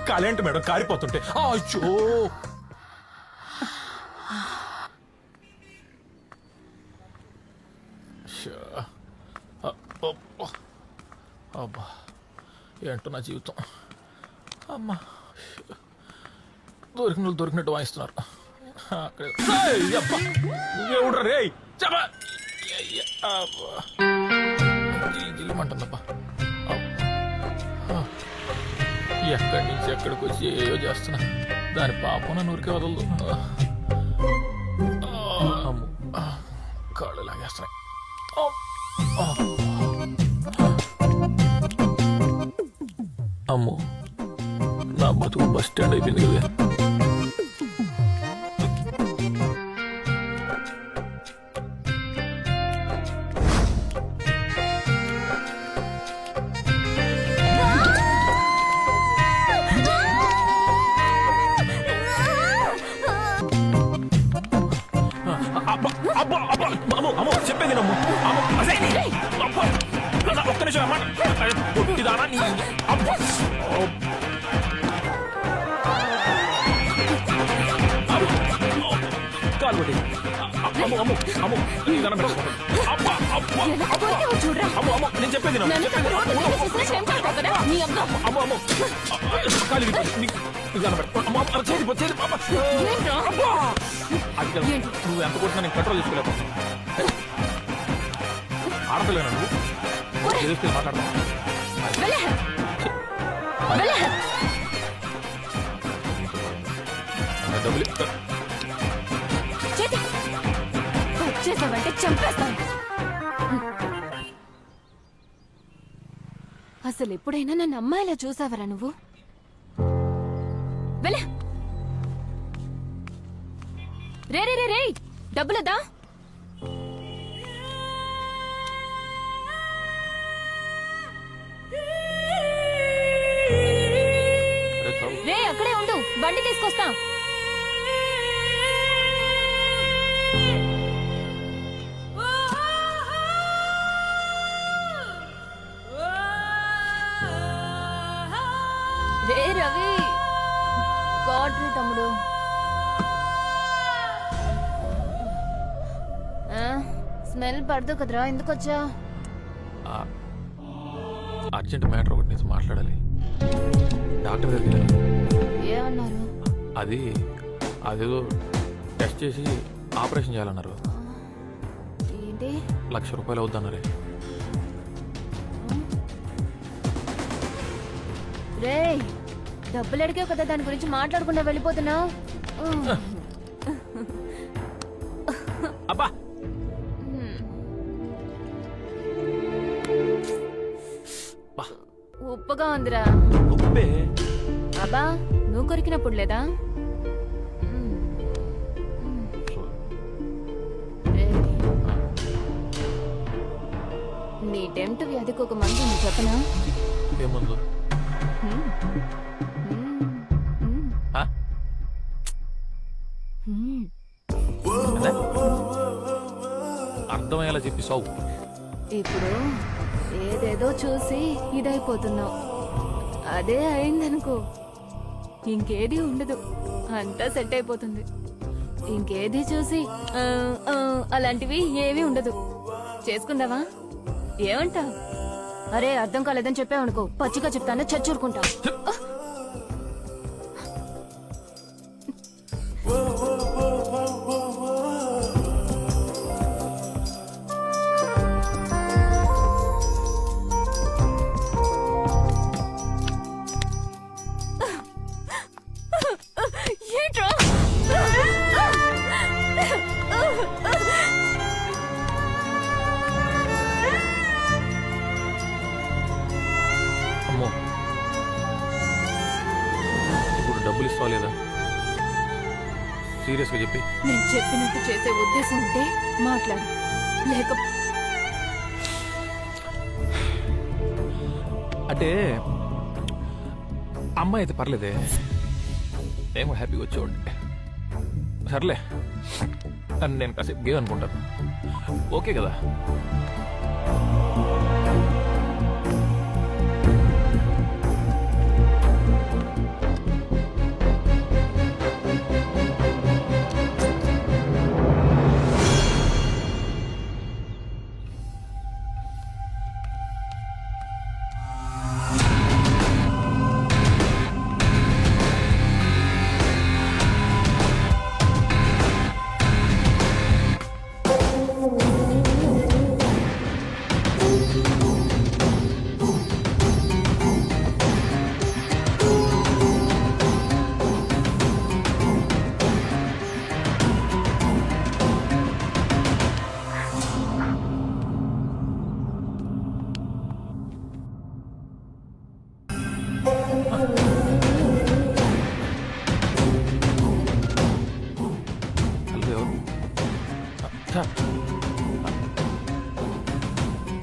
కాలేంటి మేడం కారిపోతుంటే అచ్చో. అబ్బా ఏంటో నా జీవితం. అమ్మా దొరికినట్టు వాయిస్తున్నారు. ఎవడ్రా రే జిల్లమంటుందబ్బా. ఎక్కడి నుంచి ఎక్కడికి వచ్చి ఏయో చేస్తున్నా. దాని పాపం నన్ను ఊరికే వదలదు. కాళ్ళు లాగేస్తున్నాయి. అమ్మో నా బతుకు బస్ స్టాండ్ అయిపోయింది కదా. చెప్పేది నమ్ము. ఒక్క నిమిషం అమ్మా. పొట్టిదానా నీ కాలు కొట్టి నేను చెప్పేది నువ్వు ఎంత కొట్టినా నేను కంట్రోల్ చేసుకోలేవు. ఆడపిల్లనా నువ్వు? మాట్లాడతావు డబ్బులు వచ్చేసావంటే చంపేస్తాను. అసలు ఎప్పుడైనా నన్ను అమ్మాయిలా చూసావరా నువ్వు? వెళ్ళే రే రే రే రే డబ్బులదా? రే అక్కడే ఉండు, బండి తీసుకొస్తా. రే రవి గాడ్రీ తమ్ముడు. స్మెల్ పడదు కదరా, ఎందుకు వచ్చా? అర్జెంట్ మ్యాటర్ ఒకటి నేను మాట్లాడాలి. డాక్టర్ దగ్గరికి ఏమన్నారు? అదేదో టెస్ట్ చేసి ఆపరేషన్ చేయాలన్నారు. ఏంటి? ₹1,00,000 అవుద్దన్నారే. రే డబ్బులు అడిగావు కదా, దాని గురించి మాట్లాడకుండా వెళ్ళిపోతున్నావు. అబ్బా ఉప్పుగా ఉందిరా. ఉప్పే అబ్బా నువ్వు కొరికినప్పుడు లేదా? నీ టెంప్ట్ వ్యాధికి ఒక మందు ఉంది చెప్పనా? ఏముందో? అర్థమయ్యేలా చెప్పి సావు. ఇప్పుడు ఏదేదో చూసి ఇదైపోతున్నావు. అదే అయిందనుకో ఇంకేది ఉండదు, అంతా సెట్ అయిపోతుంది. ఇంకేది చూసి అలాంటివి ఏమీ ఉండదు. చేసుకుందావా? ఏమంటావు? అరే అర్థం కాలేదని చెప్పావనుకో పచ్చిగా చెప్తాను చచ్చూరుకుంటా. అమ్మో, ఇప్పుడు డబ్బులు ఇస్తావా లేదా? సీరియస్గా చెప్పి. నేను చెప్పినట్టు చేసే ఉద్దేశం ఉంటే మాట్లాడు, లేక అంటే అమ్మాయి అయితే పర్లేదే, నేను కూడా హ్యాపీగా వచ్చేవాడిని. సర్లే, నేను కాసేపు గేమ్ అనుకుంటాను. ఓకే కదా?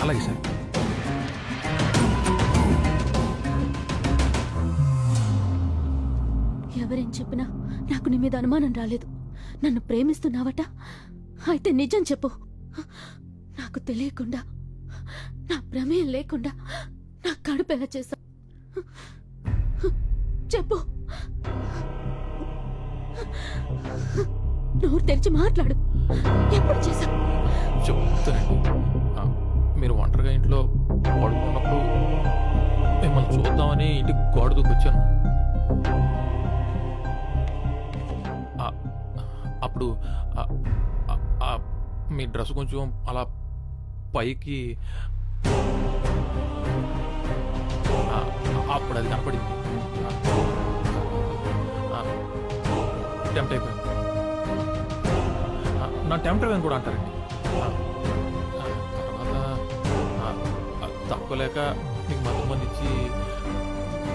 అలాగే సార్. ఎవరేం చెప్పినా నాకు నీ మీద అనుమానం రాలేదు. నన్ను ప్రేమిస్తున్నావట, అయితే నిజం చెప్పు. నాకు తెలియకుండా, నా ప్రమేయం లేకుండా నా కడుపు ఎలా చేశా చెప్పు. నోరు తెరిచి మాట్లాడు. ఎప్పుడు చేశా చెప్తానండి. మీరు ఒంటరిగా ఇంట్లో పడుకున్నప్పుడు మిమ్మల్ని చూద్దామని ఇంటికి గోడ దూకొచ్చాను. అప్పుడు మీ డ్రెస్ కొంచెం అలా పైకి, అప్పుడు అది కనపడింది. టెంప్ట్ అయిపోయింది. నా టెంప్ట్ అయిపోయింది కూడా అంటారండి. తర్వాత తక్కువలేక మీకు మధ్య ఇచ్చి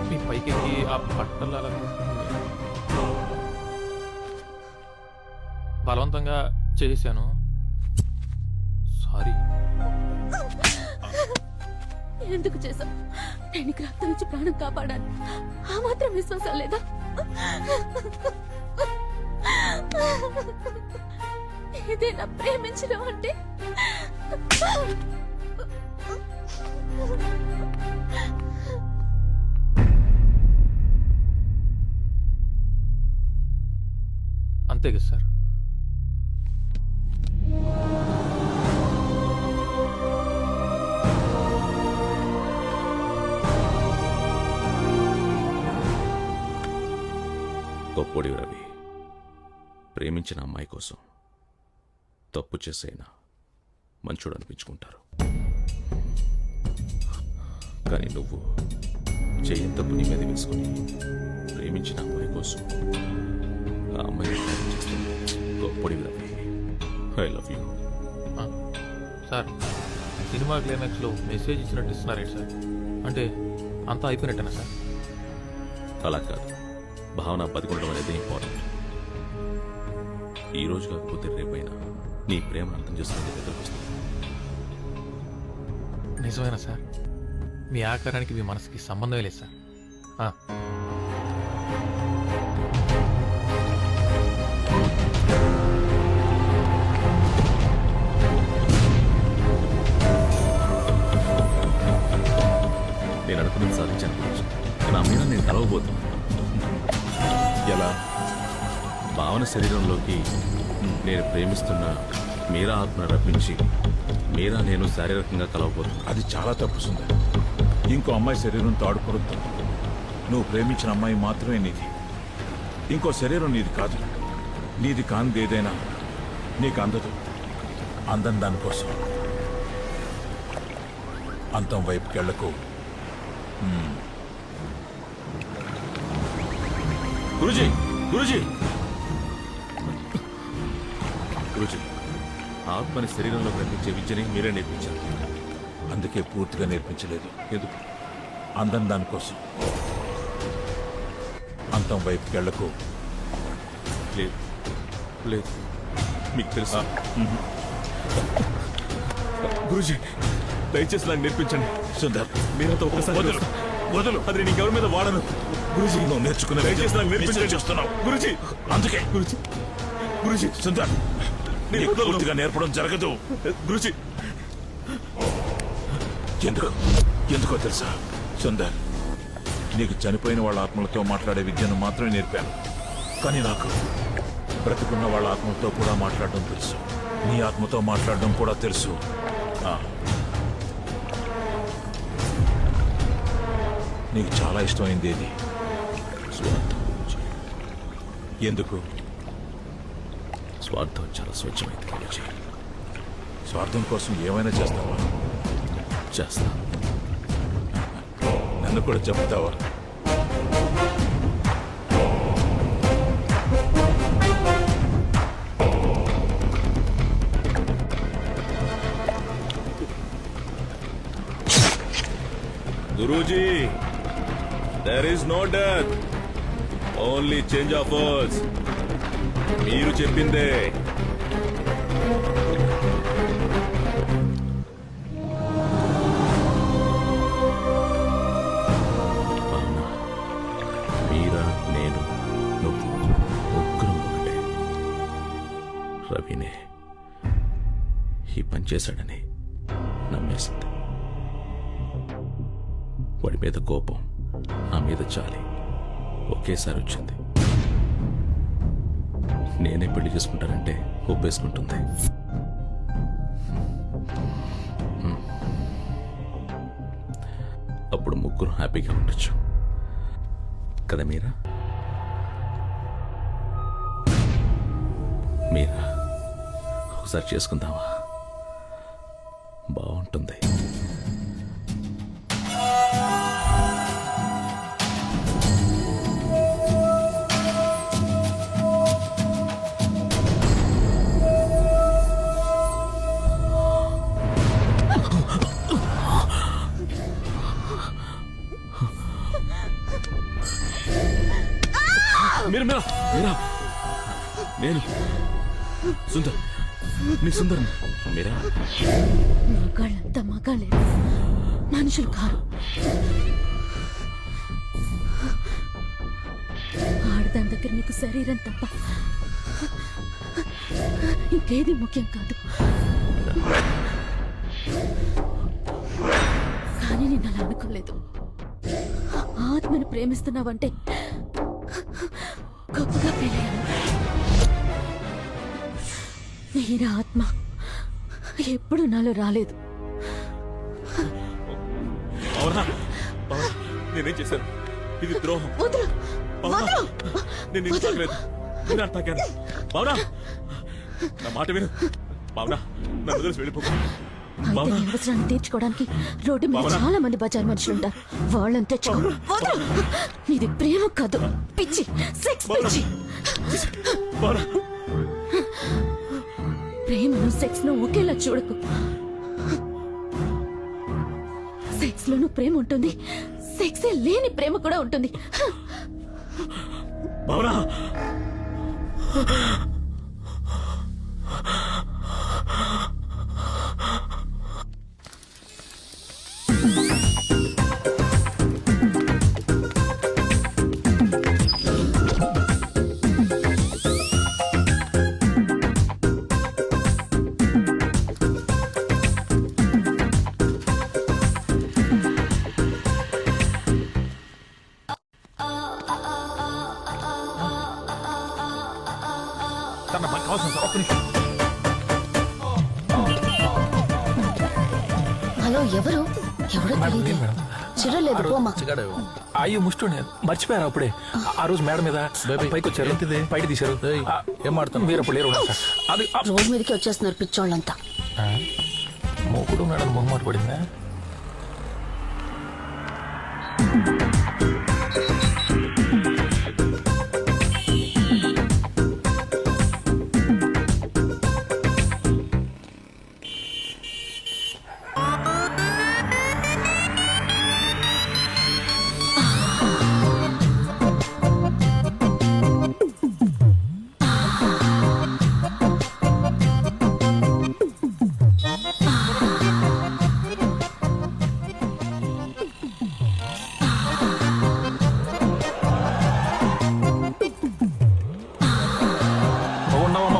మీ పైకి ఎక్కి ఆ బట్టలు అలా బలవంతంగా చేశాను. సారీ. ఎందుకు చేశా? నేను నీకు రక్తం ఇచ్చి ప్రాణం కాపాడాను. ఆ మాత్రం విశ్వాసం లేదా? ఇదేనా ప్రేమించడం అంటే? అంతే కదా సార్? గొప్పోడి రవి, ప్రేమించిన అమ్మాయి కోసం తప్పు చేసైనా మంచోడు అనిపించుకుంటారు. కానీ నువ్వు చెయ్యి తప్పు నీ మీద వేసుకుని ప్రేమించిన అమ్మాయి కోసం ఆ అమ్మాయిని గొప్పోడి Ravi. I love you. Sir, cinema క్లైమాక్స్లో మెసేజ్ ఇచ్చినట్టు ఇస్తున్నారేంటి సార్? అంటే అంతా అయిపోయినట్టేనా సార్? అలా కాదు, భావన బతికుండడం అనేది ఇంపార్టెంట్. ఈ రోజు కాకపోతే రేపైనా నీ ప్రేమను అర్థం చేసుకునే దగ్గరకు వస్తుంది. నిజమేనా సార్? మీ ఆకారానికి మీ మనసుకి సంబంధమే లేదు సార్. నేను అనుకున్నది సాధించాను. నా మీద నేను కలవబోతున్నాను. ఎలా? భావన శరీరంలోకి నేను ప్రేమిస్తున్న మీరా ఆత్మ రప్పించి మీరా నేను శారీరకంగా కలవబోతున్నాను. అది చాలా తప్పు సుందర్. ఇంకో అమ్మాయి శరీరంతో ఆడుకోవద్దు. నువ్వు ప్రేమించిన అమ్మాయి మాత్రమే నీది. ఇంకో శరీరం నీది కాదు. నీది కానిది ఏదైనా నీకు అందదు. అందం దానికోసం అంతం వైపుకి వెళ్ళకు. గురుజీ, గురుజీ, గురుజీ, ఆత్మని శరీరంలో కనిపించే విద్యని మీరే నేర్పించారు. అందుకే పూర్తిగా నేర్పించలేదు. ఎందుకు? అందం దానికోసం. అంతం వైపుకి వెళ్ళకు. లేదు లేదు, మీకు తెలుసా? గురుజీ, దయచేసి నాకు నేర్పించండి. సుందర్, మీరంతా ఒక్కసారి వదులు, వదులు. అది నేను ఎవరి మీద వాడను. గురుజీ, నువ్వు నేర్చుకున్న దయచేసి నాకు నేర్పించండి. చేస్తున్నావు గురుజీ, అందుకే. గురుజీ, గురుజీ, సుందర్, నీకు పూర్తిగా నేర్పడం జరగదు. గురుజీ. ఎందుకో తెలుసా సుందర్, నీకు చనిపోయిన వాళ్ళ ఆత్మలతో మాట్లాడే విద్యను మాత్రమే నేర్పాను. కానీ నాకు బ్రతికున్న వాళ్ళ ఆత్మలతో కూడా మాట్లాడడం తెలుసు. నీ ఆత్మతో మాట్లాడడం కూడా తెలుసు. నీకు చాలా ఇష్టమైంది ఏది? స్వార్థం. ఎందుకు? స్వార్థం చాలా స్వచ్ఛమైంది గురుజీ. స్వార్థం కోసం ఏమైనా చేస్తావా? చేస్తా. నన్ను కూడా చెప్తావా? Guruji, there is no death, only change of words. మీరు చెప్పిందే. మీరా, నేను, నువ్వు ముగ్గురం ఒకటే. రవినే ఈ పని చేశాడని నమ్మేసింది. వాడి మీద కోపం, నా మీద చాలి ఒకేసారి వచ్చింది. నేనే పెళ్లి చేసుకుంటానంటే ఒప్పేసుకుంటుంది. అప్పుడు ముగ్గురు హ్యాపీగా ఉండొచ్చు కదా మీరా? మీరా, ఒకసారి చేసుకుందామా? బాగుంటుంది. మీరా, మీరా, మీరా, నేను సుందర్, నీ సుందర్. మీరా, మగాళ్ళంతా మగాళ్ళే, మనుషులు కారు. ఆడదాని దగ్గర నీకు శరీరం తప్ప ఇంకేది ముఖ్యం కాదు. కానీ నేను అలా అనుకోలేదు. ఆత్మను ప్రేమిస్తున్నావంటే గొప్పగా ఫీల్ అయ్యాను. మీరా ఆత్మ ఎప్పుడు నాలో రాలేదు. నేనేం చేశాను? ఇది ద్రోహం. వదలు, వదలు. నేను నిన్ను తాకలేదు, నేను తాకాను. బావునా, నా మాట విను. బావునా, నన్ను వదిలేసి వెళ్ళిపోకు. అయితే నీ అవసరాన్ని తీర్చుకోవడానికి రోడ్డు మీద చాలా మంది బజార్ మనుషులు ఉంటారు. వాళ్ళని తెచ్చుకో. వదలు. నీది ప్రేమ కాదు, పిచ్చి, సెక్స్ పిచ్చి. ప్రేమను సెక్స్ ను ఒకేలా చూడకు. సెక్స్ లోనూ ప్రేమ ఉంటుంది, సెక్సే లేని ప్రేమ కూడా ఉంటుంది. బావునా, హలో ఎవరు ఎవడో తెలియదు చిరలేదు పోమా అయ్యో ముష్టి మర్చిపోయారు అప్పుడే ఆ రోజు మేడం మీద పైకి వచ్చారు బయట తీశారు ఏం మాడతాను మీరు అప్పుడు లేరు అది రోడ్ మీదకి వచ్చేస్తున్నారు పిచ్చోళ్ళంతా మూకుడు మేడం మొహమాట పడిందా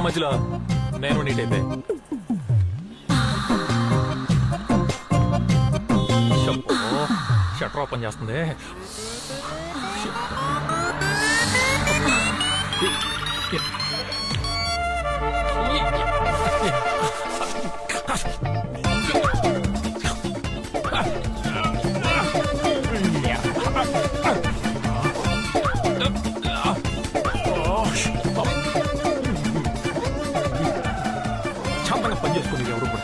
మధ్యలో నేను నీట్ అయితే షట్టర్ ఓపెన్ చేస్తుంది పనిచేసుకుని ఎవరు కూడా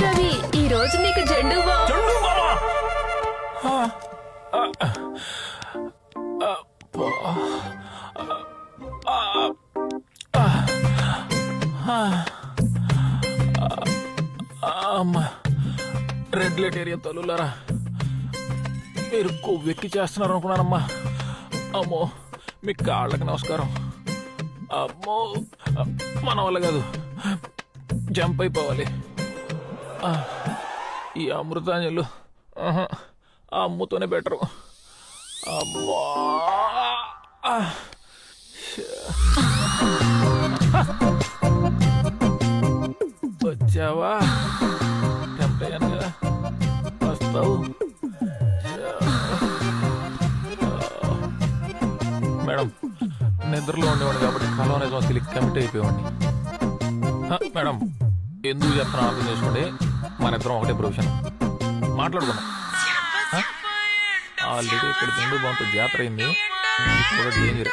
రవి ఈ రోజు నీకు జెండు అమ్మా రెడ్ లైట్ ఏరియా తల్లులారా మీరు కొవ్వెక్కి చేస్తున్నారు అనుకున్నానమ్మా అమ్మో మీ కాళ్ళకి నమస్కారం అమ్మో మన వల్ల కాదు జంప్ అయిపోవాలి ఈ అమృతాంజలు ఆ అమ్ముతోనే బెటరు అమ్మా వచ్చావా టెంప్ట్ అయ్యాను కదా వస్తావు మేడం నిద్రలో ఉండేవాడు కాబట్టి కలవ నిజం తెలియక కమిట్ అయిపోయేవాడిని మేడం ఎందుకు చెప్తున్నా అర్థం చేసుకోండి మన ఇద్దరం ఒకటే ప్రొఫెషన్ మాట్లాడుకున్నాం ఆల్రెడీ ఇక్కడ జెండు బాంబు జాతర అయింది కూడా డేంజర్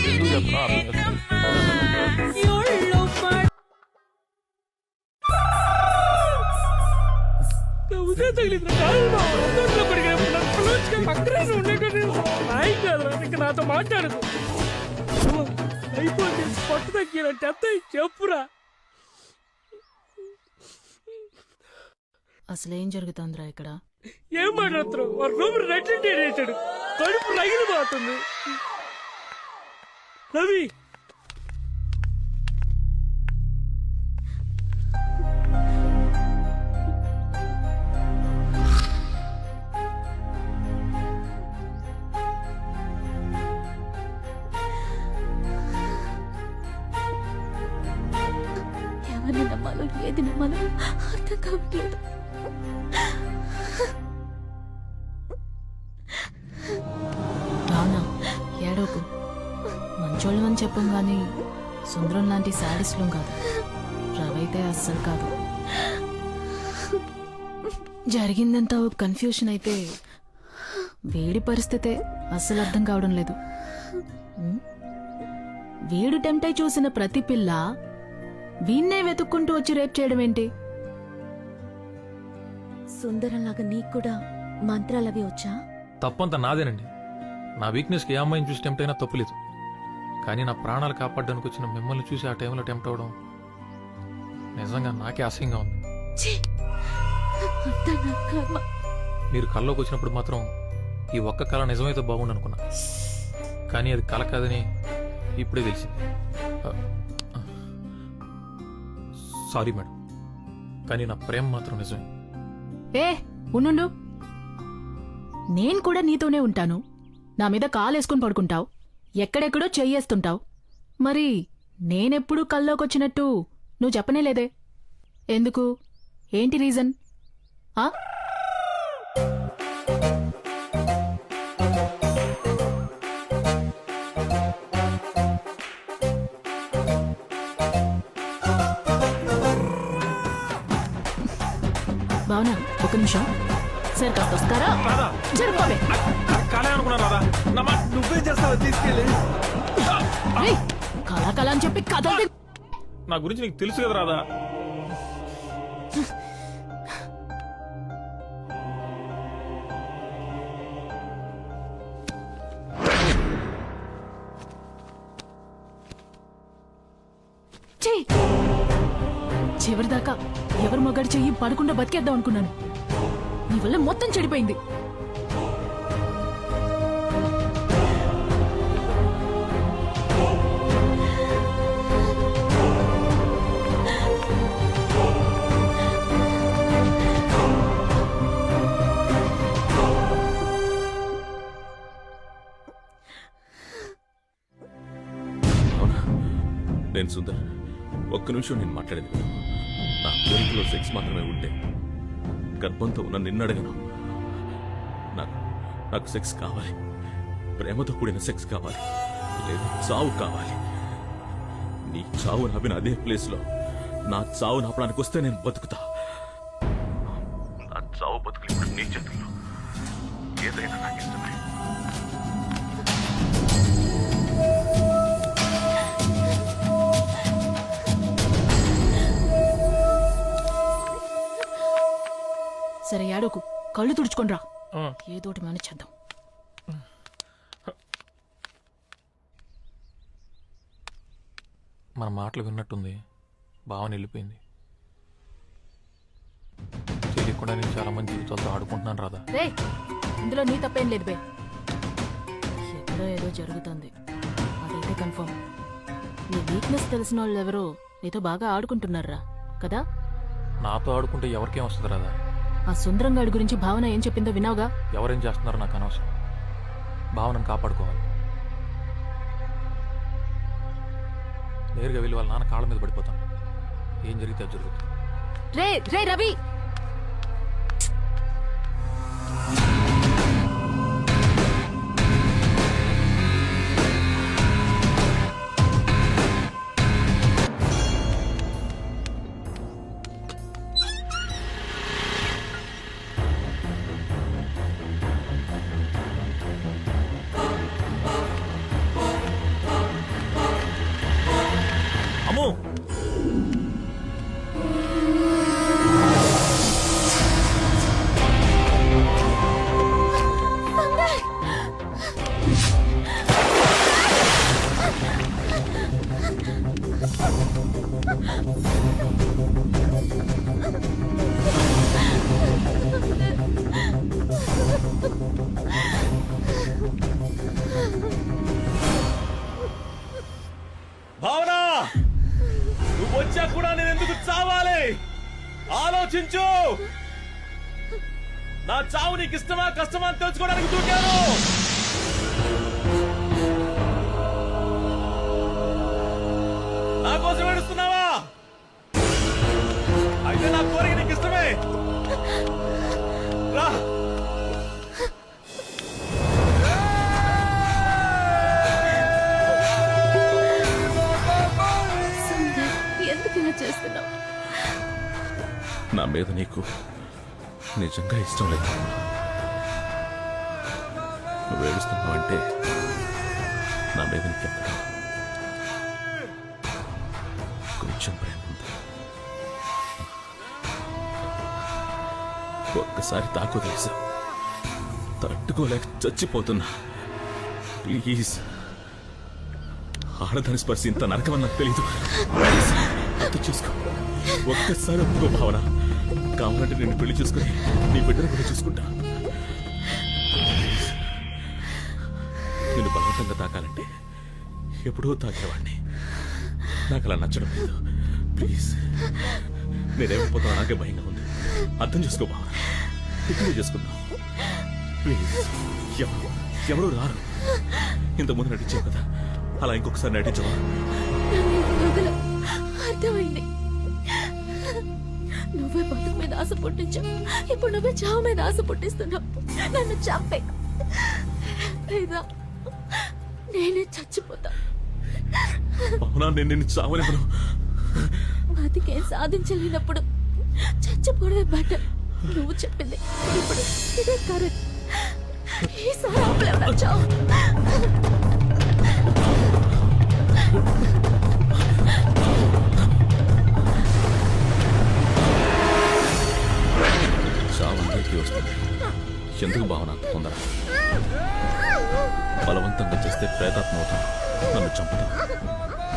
ఎందుకు చెప్తున్నా అర్థం చేసుకోండి నాతో మాట్లాడదు అయిపోతే పట్టు తగ్గినట్టు ఎంత చెప్పురా అసలేం జరుగుతుందిరా ఇక్కడ? ఏం మాట్లాడుతున్నావు? వాడు రూమ్ రెట్టింటే వేసాడు, కడుపు రగిలిపోతుంది. రవి ఎవరిని నమ్మాలో ఏది నమ్మాలో అర్థం కావట్లేదు. రానా ఏడోకు, మంచోళ్ళమని చెప్పం గాని సుందరం లాంటి శాడిస్లం కాదు. రవైతే అస్సలు కాదు. జరిగిందంతా ఒక కన్ఫ్యూషన్ అయితే వేడి పరిస్థితే అస్సలు అర్థం కావడం లేదు. వీడు టెంప్టై చూసిన ప్రతి పిల్ల వీణ్ణే వెతుక్కుంటూ వచ్చి రేప్ చేయడం ఏంటి? సుందరంలాగా నీకు కూడా మంత్రాలవి వచ్చా? తప్పంతా నాదేనండి. నా వీక్నెస్కి ఏ అమ్మాయిని చూసి టెంప్ట్ అయినా తప్పులేదు. కానీ నా ప్రాణాలు కాపాడడానికి వచ్చిన మిమ్మల్ని చూసి ఆ టైంలో టెంప్ట్ అవడం నిజంగా నాకే అసహ్యంగా ఉంది. మీరు కల్లోకి వచ్చినప్పుడు మాత్రం ఈ ఒక్క కళ నిజమైతే బాగుండు అనుకున్నా. కానీ అది కళ కాదని ఇప్పుడే తెలిసింది. సారీ మేడం, కానీ నా ప్రేమ మాత్రం నిజమే. ఉండు, నేను కూడా నీతోనే ఉంటాను. నా మీద కాలేసుకుని పడుకుంటావు, ఎక్కడెక్కడో చెయ్యేస్తుంటావు. మరి నేనెప్పుడు కల్లోకొచ్చినట్టు నువ్వు చెప్పనే లేదే. ఎందుకు? ఏంటి రీజన్? భావన ఒక నిమిషం సార్ కాస్త వస్తారా? జరుపుకోవే. నువ్వే చేస్తావా? తీసుకెళ్ళి కళా అని చెప్పి కథ నా గురించి నీకు తెలుసు కదా రాదా? చివరిదాకా ఎవరు మగాడి చెయ్యి పడకుండా బతికేద్దాం అనుకున్నాను. నీ వల్ల మొత్తం చెడిపోయింది. నేను సుందర్, ఒక్క నిమిషం నేను మాట్లాడేది. నా కోరికలో సెక్స్ మాత్రమే ఉంటే గర్భంతో ఉన్న నిన్నడగను. నాకు సెక్స్ కావాలి, ప్రేమతో కూడిన సెక్స్ కావాలి, లేదా చావు కావాలి. నీ చావు నవ్విన అదే ప్లేస్లో నా చావు నాపడానికి వస్తే నేను బతుకుతా. నా చావు బతుకులు ఇప్పుడు నీ చేతుల్లో. ఏదైనా నాకు ఇష్టమే. సరే ఏడోకు, కళ్ళు తుడుచుకోనరా. ఏదోటి మానేచేద్దాం. మన మాటలు విన్నట్టుంది. భావన వెళ్ళిపోయింది. తెలియకుండా నేను చాలా మంది జీవితాలతో ఆడుకుంటున్నాను రాదా. రే, ఇందులో నీ తప్పేం లేదు బే. ఎక్కడో ఏదో జరుగుతుంది, అదైతే కన్ఫర్మ్. నీ వీక్నెస్ తెలిసిన వాళ్ళు ఎవరో నీతో బాగా ఆడుకుంటున్నారా కదా? నాతో ఆడుకుంటే ఎవరికేం వస్తుంది రాదా? ఆ సుందరంగాడి గురించి భావన ఏం చెప్పిందో విన్నావుగా? ఎవరేం చేస్తున్నారో నాకు అనవసరం. భావనను కాపాడుకోవాలి. నేరుగా వెళ్ళి వాళ్ళ నాన్న కాళ్ళ మీద పడిపోతాను. ఏం జరిగితే అది జరుగుతుంది. రే రే రవి, భావన, నువ్వు వచ్చా కూడా నేను ఎందుకు చావాలి? ఆలోచించు. నా చావు నీకు ఇష్టమా కష్టమా అని తెలుసుకోవడానికి దూకాను. నా కోసం ఏడుస్తున్నావా? అయితే నా కోరిక నీకు ఇష్టమే. రా. చేస్తున్నావు? నా మీద నీకు నిజంగా ఇష్టం లేదు. నువ్వు ఏడుస్తున్నావు అంటే నా మీద నీకెంత కొంచెం ప్రేమ ఉంది. ఒక్కసారి తాకు తెలుసా, తట్టుకోలేక చచ్చిపోతున్నా. ప్లీజ్, ఆడదాని స్పర్శ ఇంత నరకమని నాకు తెలీదు. అర్థం చేసుకో. ఒక్కసారి ఒప్పుకో భావన. కావాలంటే నేను పెళ్లి చేసుకుని నీ బిడ్డను కూడా చూసుకుంటా. నేను బలవంతంగా తాకాలంటే ఎప్పుడో తాకేవాడిని. నాకు అలా నచ్చడం లేదు. ప్లీజ్, నేనేమైపోతానో నాకే భయంగా ఉంది. అర్థం చేసుకో భావన. పెళ్లి చేసుకుందాం ప్లీజ్. ఎవరు రారు. ఇంతకుముందు నటించావు కదా, అలా ఇంకొకసారి నటించవా? అర్థమైంది. నువ్వే బతుకు మీద ఆశ పుట్టించావు, ఇప్పుడు నువ్వే చావు మీద ఆశ పుట్టిస్తున్నావు. నన్ను చంపే లేదా నేనే చచ్చిపోతా. అవునా, నేను నిన్ను చావనివ్వను. బతికేం సాధించలేనప్పుడు చచ్చిపోవడమే బెటర్. నువ్వు చెప్పింది ఇప్పుడు ఇదే కరెక్ట్. ఈసారి ఆపలేవు చావు. చావందరికీ వస్తుంది. ఎందుకు భావన అంత తొందర? బలవంతంగా చేస్తే ప్రేతాత్మ అవుతాను, నన్ను చంపుతా.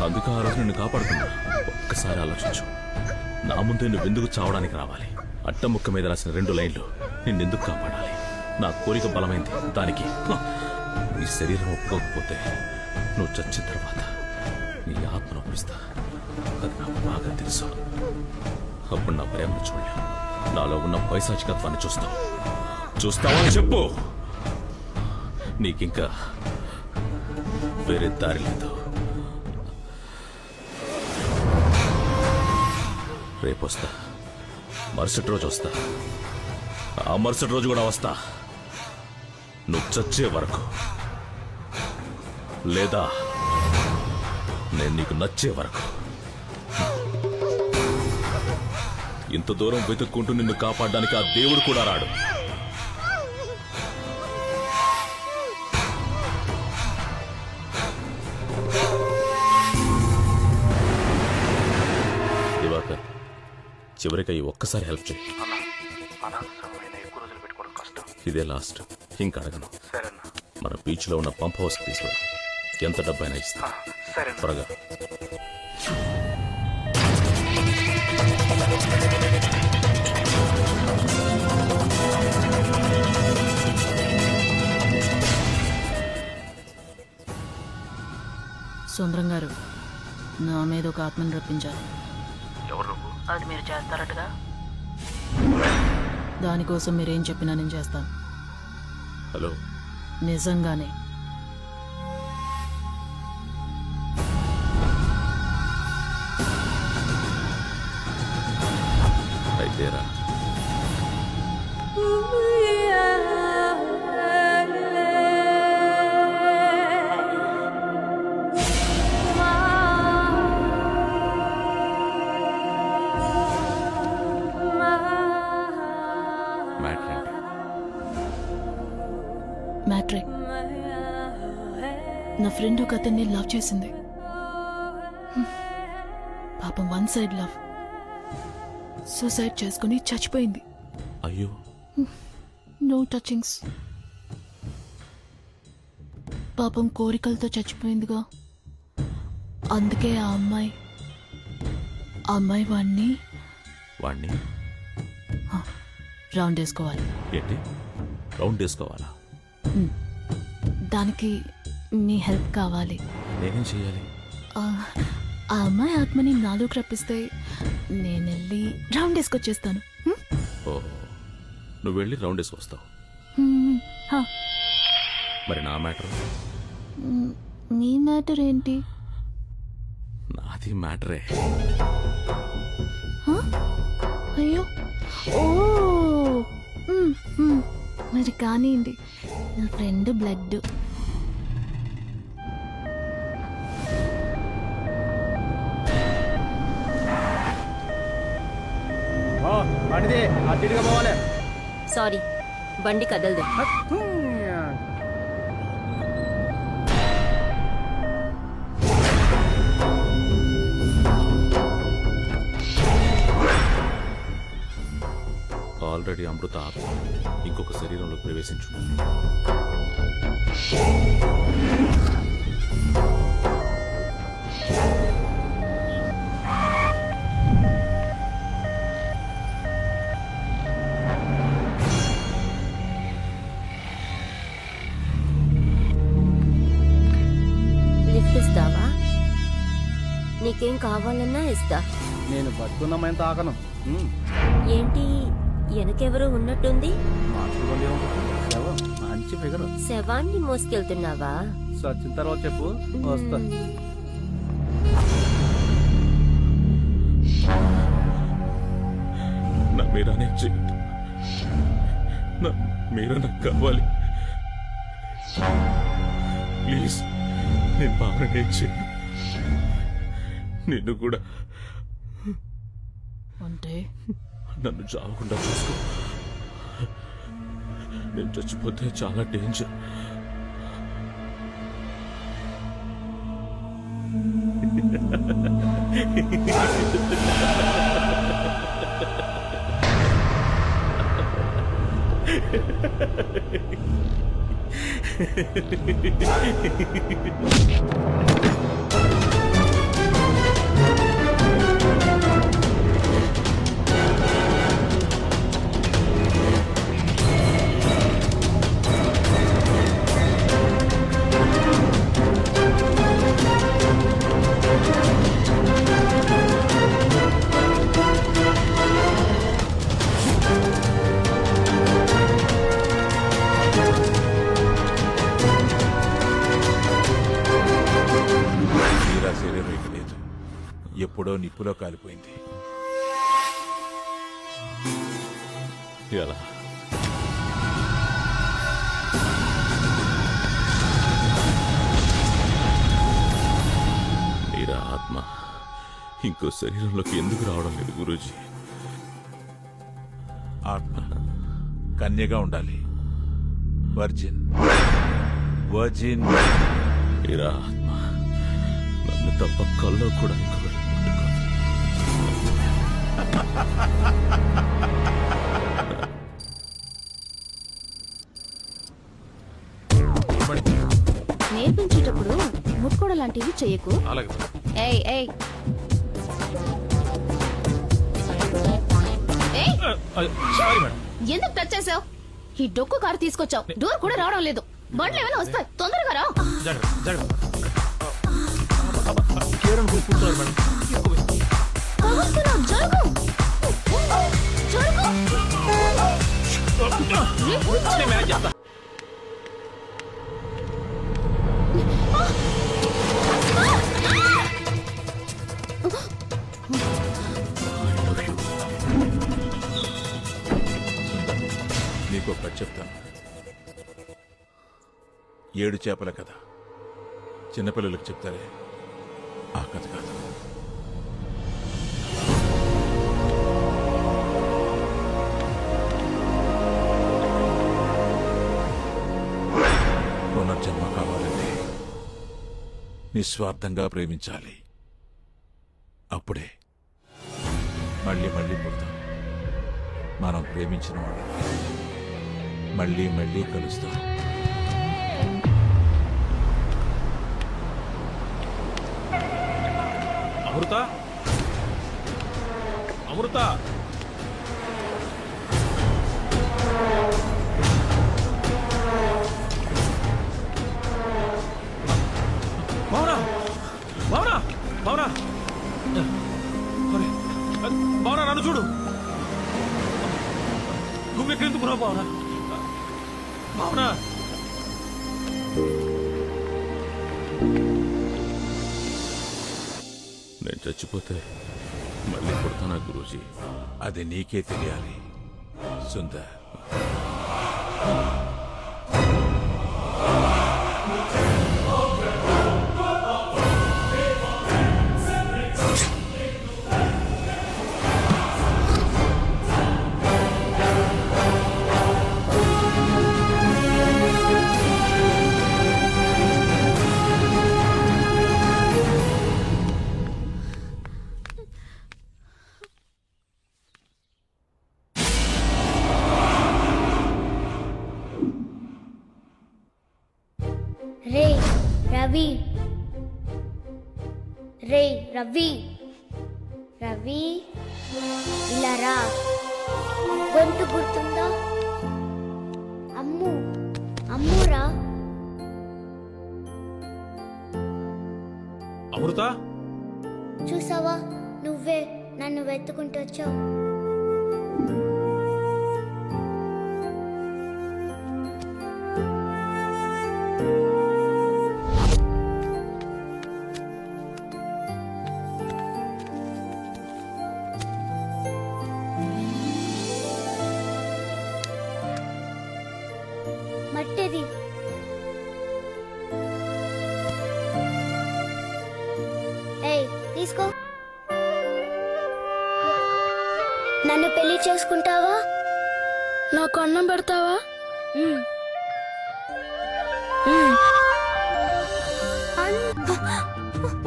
అందుకే ఆ రోజు నిన్ను కాపాడుకున్నా. ఒక్కసారి ఆలోచించు, నా ముందే నువ్వెందుకు చావడానికి రావాలి? అట్టముక్క మీద రాసిన 2 లైన్లు నిన్నెందుకు కాపాడాలి? నా కోరిక బలమైంది, దానికి నీ శరీరం ఒప్పుకోకపోతే నువ్వు చచ్చిన తర్వాత నీ ఆత్మను ఒప్పిస్తా. అది నాకు బాగా తెలుసు. అప్పుడు నా ప్రేమను చూడలేవు, నాలో ఉన్న పైశాచికత్వాన్ని చూస్తావా అని చెప్పు. నీకింకా వేరే దారి లేదు. రేపు వస్తా, మరుసటి రోజు వస్తా, ఆ మరుసటి రోజు కూడా వస్తా. నువ్వు చచ్చే వరకు, లేదా నేను నీకు నచ్చే వరకు. ఇంత దూరం వెతుక్కుంటూ నిన్ను కాపాడడానికి ఆ దేవుడు కూడా రాడు. దివాకర్, చివరికి ఒక్కసారి హెల్ప్ చేయి. ఇదే లాస్ట్, ఇంకా అడగను. మన బీచ్ లో ఉన్న పంప్ హౌస్ తీసుకురా. ఎంత డబ్బైనా ఇస్తా. త్వరగా. సుందరం గారు, నా మీద ఒక ఆత్మని రప్పించారు. ఎవరు? అది మీరు చేస్తారటగా. దానికోసం మీరేం చెప్పినా నేను చేస్తాను. హలో, నిజంగానే. అయితేరా. మ్యాట్రే, నా ఫ్రెండ్ ఒక అతన్ని లవ్ చేసింది. పాపం వన్ సైడ్ లవ్. సూసైడ్ చేసుకుని చచ్చిపోయింది. అయ్యో. No touchings. పాపం కోరికలతో చచ్చిపోయిందిగా. అందుకే ఆ అమ్మాయి వాణ్ణి రౌండ్ వేసుకోవాలి. ఏంటి రౌండ్ వేసుకోవాలా? దానికి మీ హెల్ప్ కావాలి. నేనేం చేయాలి? ఆ అమ్మాయి ఆత్మని నాలోకి రప్పిస్తే నేను వెళ్ళి రౌండ్ వేసుకొచ్చేస్తాను. ఓ, నువ్వు వెళ్ళి రౌండ్ వేసుకొస్తావు. మరి నా మ్యాటర్? మీ మ్యాటర్ ఏంటి? నాది మ్యాటరే. అయ్యో, ఓ, మరి కానివ్వండి. నా ఫ్రెండ్ బ్లడ్. సారీ, బండి కదలదు. ఆల్రెడీ అమృత ఆత్మ ఇంకొక శరీరంలో ప్రవేశించుంది. లిఫ్ట్ ఇస్తావా? నీకేం కావాలన్నా ఇస్తా. నేను బతుకున్నామైనా తాకను. ఏంటి వెనకెవరో ఉన్నట్టుంది? మంచి ఫిగర్. శవాన్ని మోసుకెళ్తున్నావా? సచిన తర్వాత చెప్పు, వస్తా. మీరానే చేయండి. మీరా నాకు కావాలి. ప్లీజ్, నేను భావనే చేయండి. నిన్ను కూడా అంటే నన్ను చావకుండా చూసుకో. నేను చచ్చిపోతే చాలా డేంజర్. ఎప్పుడో నిప్పులో కాలిపోయింది. ఎలా? మీరా ఆత్మ ఇంకో శరీరంలోకి ఎందుకు రావడం లేదు గురూజీ? ఆత్మ కన్యగా ఉండాలి. Virgin virgin. మీరా ఆత్మ నన్ను తప్ప కల్లో కూడా ఇంకొకటి ముట్టుకోదు. నేర్పించేటప్పుడు ముట్టుకోవడం లాంటివి చెయ్యకు. ఏయ్ ఏయ్ ఎందుకు టచ్ చేసావు? ఈ డొక్కు కారు తీసుకొచ్చావు, డోర్ కూడా రావడం లేదు. బండ్లు ఏమైనా వస్తాయి, తొందరగా రా. నీకు ఒక కథ చెప్తాను. 7 చేపల కథ. చిన్నపిల్లలకు చెప్తారే, ఆ కథ కాదు. పునర్జన్మ కావాలంటే నిస్వార్థంగా ప్రేమించాలి. అప్పుడే మళ్ళీ మళ్ళీ పుడతాం. మనం ప్రేమించిన వాళ్ళు మళ్ళీ మళ్ళీ కలుస్తాం. అమృత, అమృత, భావనా, భావనా, భావనా, భావనా, నన్ను చూడు. నువ్వెక్కడెందుకున్నావు భావనా? భావనా, నేను చచ్చిపోతే మళ్ళీ పుడతానా గురూజీ? అది నీకే తెలియాలి సుందర్. రే రవి, రే రవి, రవి ఇలా రా. గొంతు గుర్తుందా? అమ్ము, అమ్మురా. అమృత, చూసావా, నువ్వే నన్ను వెతుకుంటూ వచ్చావు. నన్ను పెళ్లి చేసుకుంటావా? నాకు అన్నం పెడతావా?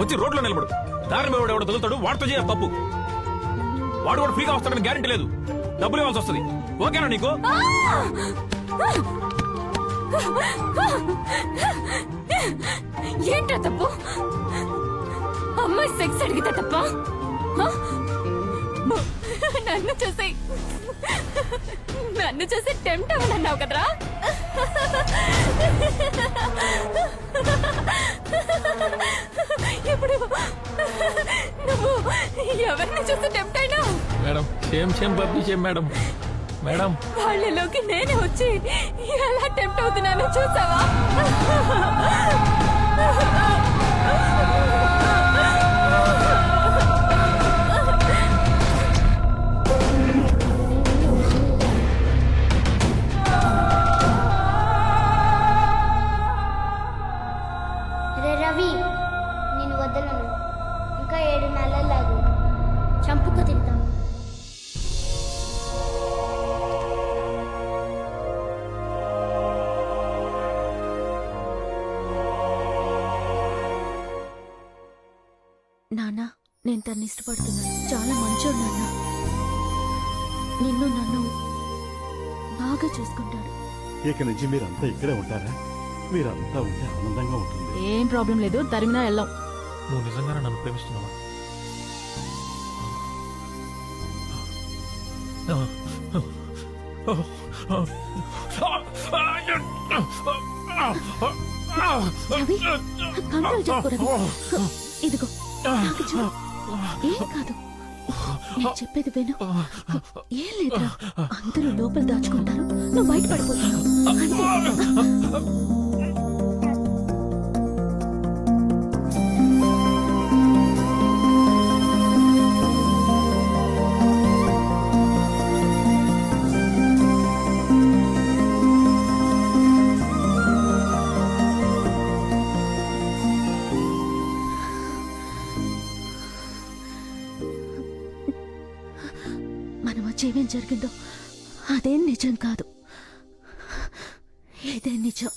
వచ్చి రోడ్లో నిలబడు. దారి మీద ఎవడో తగులుతాడు, వాడితో చేయ తప్పు. వాడు కూడా ఫ్రీగా వస్తాడని గ్యారెంటీ లేదు, డబ్బులు ఇవ్వాల్సి వస్తుంది. ఓకేనా నీకు? ఏంట్రా తప్పు? అమ్మాయి సెక్స్ అడిగితే తప్ప? నన్ను చూసి టెంప్ట్ అవ్వనన్నావు కదరా? ఇప్పుడు నువ్వు ఎవరిని చూసి టెంప్ట్ అయినావు? మేడం సేమ్ పప్పి సేమ్ మేడం. మేడం వాళ్ళలోకి నేనే వచ్చి ఎలా టెంప్ట్ అవుతున్నానో చూసావా? రే రవి, నేను వదలను. ఇంకా 7 నెలలాగు చంపుకు తింటాను. నాన్న, నేను తన్ని ఇష్టపడుతున్నాను. చాలా మంచోడు నాన్న. నిన్ను నన్ను బాగా చూసుకుంటాడు. ఇక నుంచి మీరంతా ఇక్కడే ఉంటారా? మీరంతా ఉంటే ఆనందంగా ఉంటుంది. ఏం ప్రాబ్లం లేదు, తరిమినా వెళ్ళాం. నువ్వు నిజంగానే నన్ను ప్రేమిస్తున్నావా? రవి, కంట్రోల్ చేసుకో రవి. ఇదిగో నాకు చూడు. ఏం కాదు, నేను చెప్పేది విను. ఏం లేదురా, అందరూ లోపల దాచుకుంటారు, నువ్వు బయట పడిపోతున్నావు అంతే. మన మధ్య ఏమేం జరిగిందో అదేం నిజం కాదు, ఇదే నిజం.